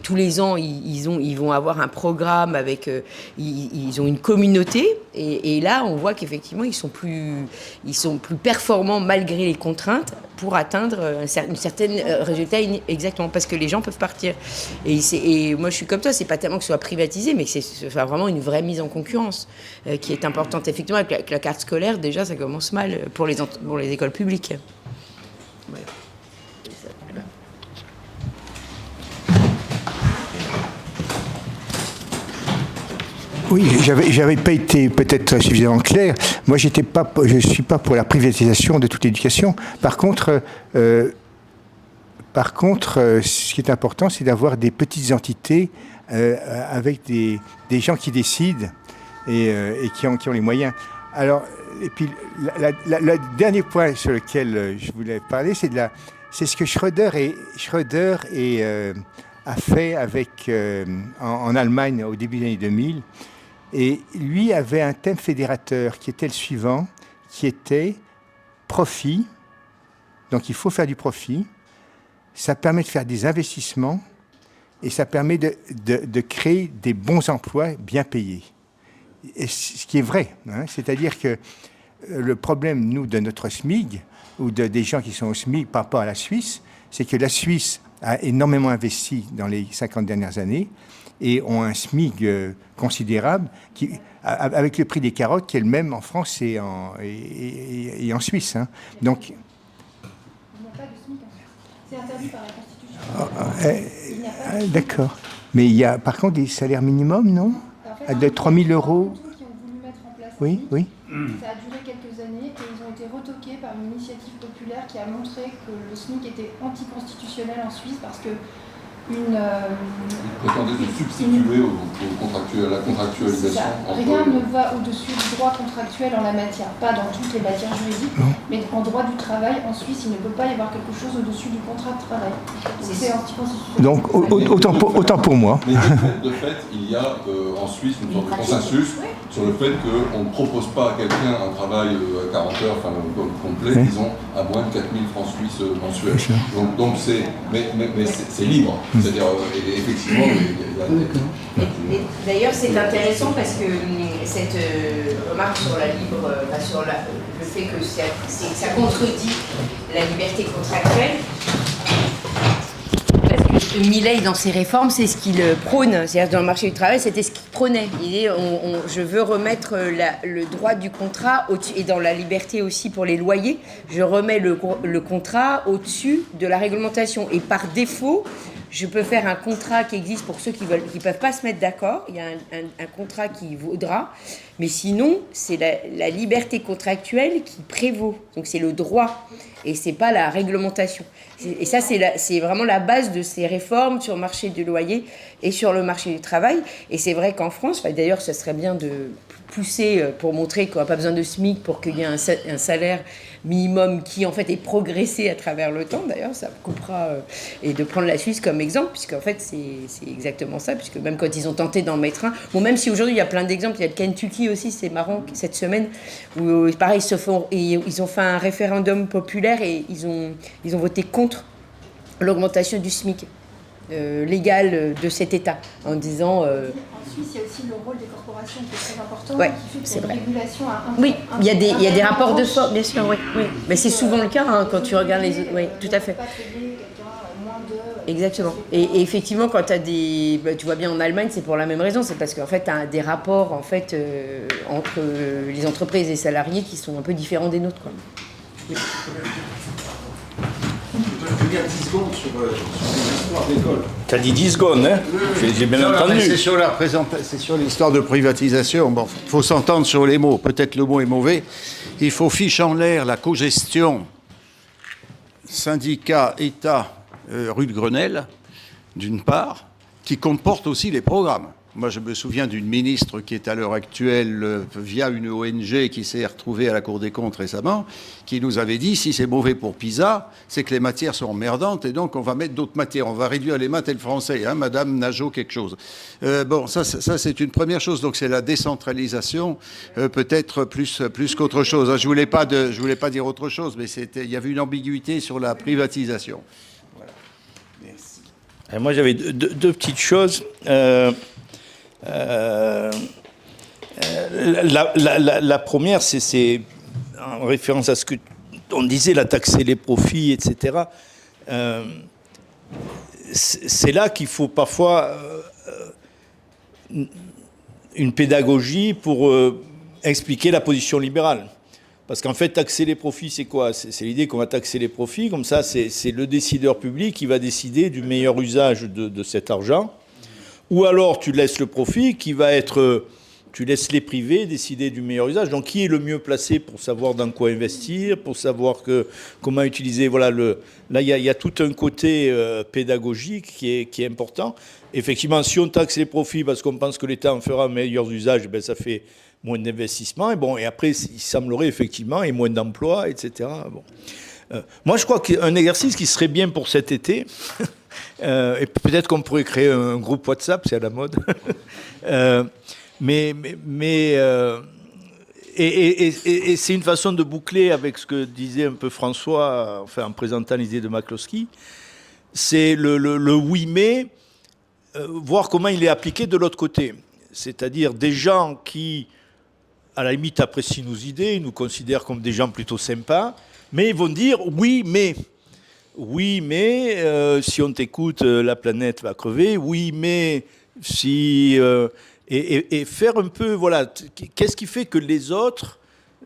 tous les ans, ils vont avoir un programme avec, ils ont une communauté, et là, on voit qu'effectivement, ils sont plus performants malgré les contraintes pour atteindre une certaine résultat, exactement, parce que les gens peuvent partir. Et moi, je suis comme toi, c'est pas tellement que ce soit privatisé, mais que c'est vraiment une vraie mise en concurrence qui est importante. Effectivement, avec la carte scolaire, déjà, ça commence mal pour les écoles publiques. Voilà. Oui, j'avais pas été peut-être suffisamment clair. Moi, je suis pas pour la privatisation de toute l'éducation. Par contre, ce qui est important, c'est d'avoir des petites entités avec des gens qui décident et qui ont les moyens. Alors, et puis, le dernier point sur lequel je voulais parler, c'est ce que Schröder a fait en Allemagne au début des années 2000. Et lui avait un thème fédérateur qui était le suivant, qui était profit. Donc il faut faire du profit. Ça permet de faire des investissements et ça permet de créer des bons emplois bien payés. Et ce qui est vrai, hein, c'est-à-dire que le problème, nous, de notre SMIG, ou des gens qui sont au SMIG par rapport à la Suisse, c'est que la Suisse a énormément investi dans les 50 dernières années et ont un SMIG considérable avec le prix des carottes qui est le même en France et en Suisse. Hein. Donc, il n'y a pas de SMIC en fait. C'est interdit par la Constitution. D'accord. Mais il y a par contre des salaires minimums, non? De 3 000 euros. Qui ont voulu mettre en place oui, oui. Ça a duré quelques années et ils ont été retoqués par une initiative populaire qui a montré que le SMIC était anticonstitutionnel en Suisse parce que Il prétendait se substituer à la contractualisation. Rien ne va au-dessus du droit contractuel en la matière, pas dans toutes les matières juridiques, mais en droit du travail, en Suisse, il ne peut pas y avoir quelque chose au-dessus du contrat de travail. C'est anticonstitutionnel. Donc, autant pour moi. Mais de fait, il y a en Suisse une sorte de consensus sur le fait qu'on ne propose pas à quelqu'un un travail à 40 heures, enfin complet, disons, à moins de 4 000 francs suisses mensuels. Donc c'est libre. C'est-à-dire, effectivement, d'ailleurs, c'est intéressant parce que cette remarque sur la sur le fait que ça contredit la liberté contractuelle. Parce que Milei, dans ses réformes, c'est ce qu'il prône. C'est-à-dire, dans le marché du travail, c'était ce qu'il prônait. Il dit, je veux remettre le droit du contrat, et dans la liberté aussi pour les loyers, je remets le contrat au-dessus de la réglementation. Et par défaut, je peux faire un contrat qui existe pour ceux qui peuvent pas se mettre d'accord. Il y a un contrat qui vaudra. Mais sinon, c'est la liberté contractuelle qui prévaut. Donc, c'est le droit. Et c'est pas la réglementation. Et ça, c'est vraiment la base de ces réformes sur le marché du loyer et sur le marché du travail. Et c'est vrai qu'en France, d'ailleurs, ça serait bien de pousser pour montrer qu'on n'a pas besoin de SMIC pour qu'il y ait un salaire minimum qui, en fait, est progressé à travers le temps. D'ailleurs, ça coupera... et de prendre la Suisse comme exemple, puisqu'en fait, c'est exactement ça, puisque même quand ils ont tenté d'en mettre un... Bon, même si aujourd'hui, il y a plein d'exemples, il y a le Kentucky aussi, c'est marrant, cette semaine, où, pareil, ils ont fait un référendum populaire et ils ont voté contre l'augmentation du SMIC légal de cet État, en disant... En Suisse, il y a aussi le rôle des corporations qui est très important, ouais, qui fait qu'il y a une régulation à un Oui, il y a des rapports de force, bien sûr, oui. Mais c'est souvent le cas hein, quand tu regardes les autres. Oui, tout à fait. Exactement. Et effectivement, quand tu as des... tu vois bien en Allemagne, c'est pour la même raison. C'est parce qu'en fait, tu as des rapports en fait, entre les entreprises et les salariés qui sont un peu différents des nôtres. Quoi. Oui. Je vais dire 10 secondes sur l'histoire d'école. Tu as dit 10 secondes, hein? J'ai bien entendu. C'est sur l'histoire de privatisation. Bon, il faut s'entendre sur les mots. Peut-être le mot est mauvais. Il faut fiche en l'air la cogestion syndicat, État, rue de Grenelle, d'une part, qui comporte aussi les programmes. Moi, je me souviens d'une ministre qui est à l'heure actuelle, via une ONG qui s'est retrouvée à la Cour des comptes récemment, qui nous avait dit, si c'est mauvais pour PISA, c'est que les matières sont emmerdantes et donc on va mettre d'autres matières. On va réduire les maths et le français, hein, Madame Najo quelque chose. Bon, ça c'est une première chose. Donc c'est la décentralisation, peut-être plus qu'autre chose. Je voulais pas dire autre chose, mais il y avait une ambiguïté sur la privatisation. Voilà. Merci. Moi, j'avais deux petites choses. La première, c'est en référence à ce que on disait, la taxer les profits, etc. C'est là qu'il faut parfois une pédagogie pour expliquer la position libérale. Parce qu'en fait, taxer les profits, c'est quoi? C'est l'idée qu'on va taxer les profits, comme ça, c'est le décideur public qui va décider du meilleur usage de cet argent. Ou alors, tu laisses le profit qui va être... Tu laisses les privés décider du meilleur usage. Donc, qui est le mieux placé pour savoir dans quoi investir, pour savoir comment utiliser... Voilà, là, il y a tout un côté pédagogique qui est important. Effectivement, si on taxe les profits parce qu'on pense que l'État en fera un meilleur usage, ben, ça fait moins d'investissement. Et après, il semblerait effectivement, et moins d'emplois, etc. Bon. Moi, je crois qu'un exercice qui serait bien pour cet été... et peut-être qu'on pourrait créer un groupe WhatsApp, c'est à la mode. Et c'est une façon de boucler avec ce que disait un peu François, enfin, en présentant l'idée de McCloskey. C'est le oui mais, voir comment il est appliqué de l'autre côté. C'est-à-dire des gens qui, à la limite, apprécient nos idées, nous considèrent comme des gens plutôt sympas, mais ils vont dire oui mais... Oui, mais si on t'écoute, la planète va crever. Oui, mais si... et faire un peu... Voilà, qu'est-ce qui fait que les autres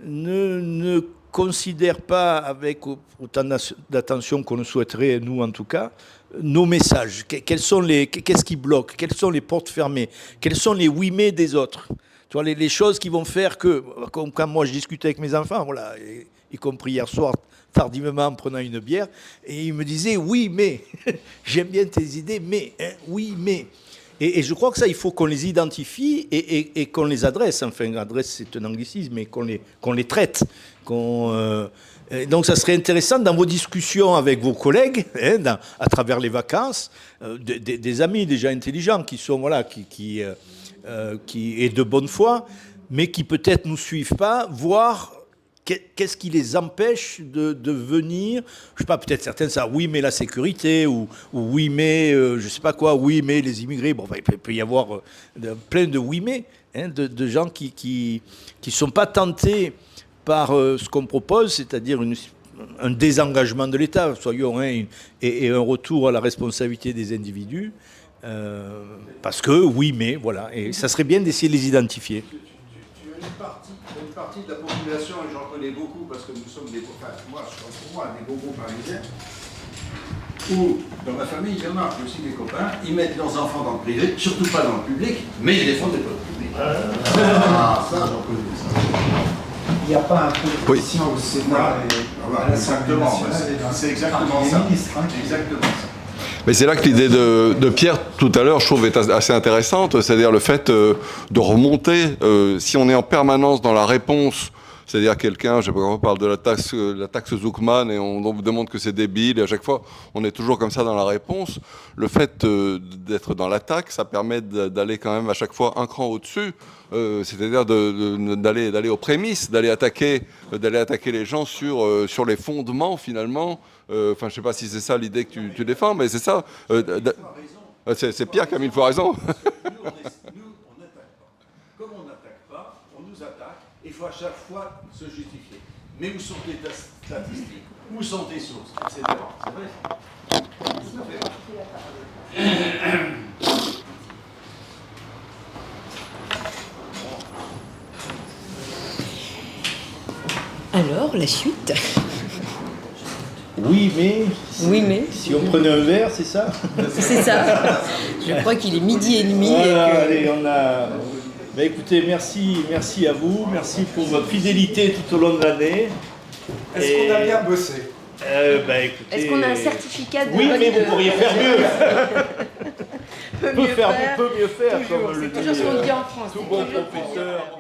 ne considèrent pas avec autant d'attention qu'on le souhaiterait, nous en tout cas, nos messages? Qu'est-ce qui bloque? Quelles sont les portes fermées? Quels sont les oui, mais des autres? Tu vois, les choses qui vont faire que... Comme quand moi je discutais avec mes enfants, voilà, y compris hier soir, tardivement en prenant une bière, et il me disait oui mais j'aime bien tes idées mais hein, oui mais et je crois que ça il faut qu'on les identifie et qu'on les adresse, enfin adresse c'est un anglicisme, mais qu'on les traite, donc ça serait intéressant dans vos discussions avec vos collègues, hein, à travers les vacances, des amis déjà intelligents qui sont voilà qui est de bonne foi, mais qui peut-être nous suivent pas, voir qu'est-ce qui les empêche de venir? Je sais pas, peut-être certains, ça, oui, mais la sécurité, ou oui, mais je sais pas quoi, oui, mais les immigrés. Bon, enfin, il peut y avoir plein de oui, mais, hein, de gens qui sont pas tentés par ce qu'on propose, c'est-à-dire un désengagement de l'État, soyons, hein, et un retour à la responsabilité des individus, parce que oui, mais, voilà, et ça serait bien d'essayer de les identifier. Une partie de la population, et j'en connais beaucoup parce que nous sommes des... Enfin, moi, je pense pour moi, des bobos parisiens, où, dans ma famille, il y en a aussi des copains, ils mettent leurs enfants dans le privé, surtout pas dans le public, mais ils défendent l'école publique. Ah, ça, j'en connais ça. Il n'y a pas un politicien au Sénat et à l'Assemblée nationale. C'est exactement ça. Exactement ça. Mais c'est là que l'idée de Pierre, tout à l'heure, je trouve, est assez intéressante, c'est-à-dire le fait de remonter, si on est en permanence dans la réponse, c'est-à-dire quelqu'un, je sais pas comment on parle de la taxe Zuckman, et on vous demande que c'est débile, et à chaque fois, on est toujours comme ça dans la réponse. Le fait d'être dans l'attaque, ça permet d'aller quand même à chaque fois un cran au-dessus, c'est-à-dire d'aller aux prémices, d'aller attaquer les gens sur les fondements, finalement. Enfin, je sais pas si c'est ça l'idée que tu défends, mais c'est ça. C'est Pierre qui a mille fois raison. Nous, on n'attaque pas. Comme on n'attaque pas, on nous attaque. Il faut à chaque fois se justifier. Mais où sont tes statistiques? Où sont tes sources? Etc. C'est vrai. Tout à fait. Alors, la suite? Oui, mais... Oui, mais... Si on prenait un verre, c'est ça? C'est ça. Je crois qu'il est 12h30. Voilà, allez, on a... Ben, écoutez, merci à vous. Merci pour votre fidélité tout au long de l'année. Est-ce qu'on a bien bossé? Ben, écoutez... Est-ce qu'on a un certificat de... Oui, mais vous pourriez faire mieux. peut mieux faire, toujours, comme le c'est toujours ce qu'on dit en France. tout bon professeur.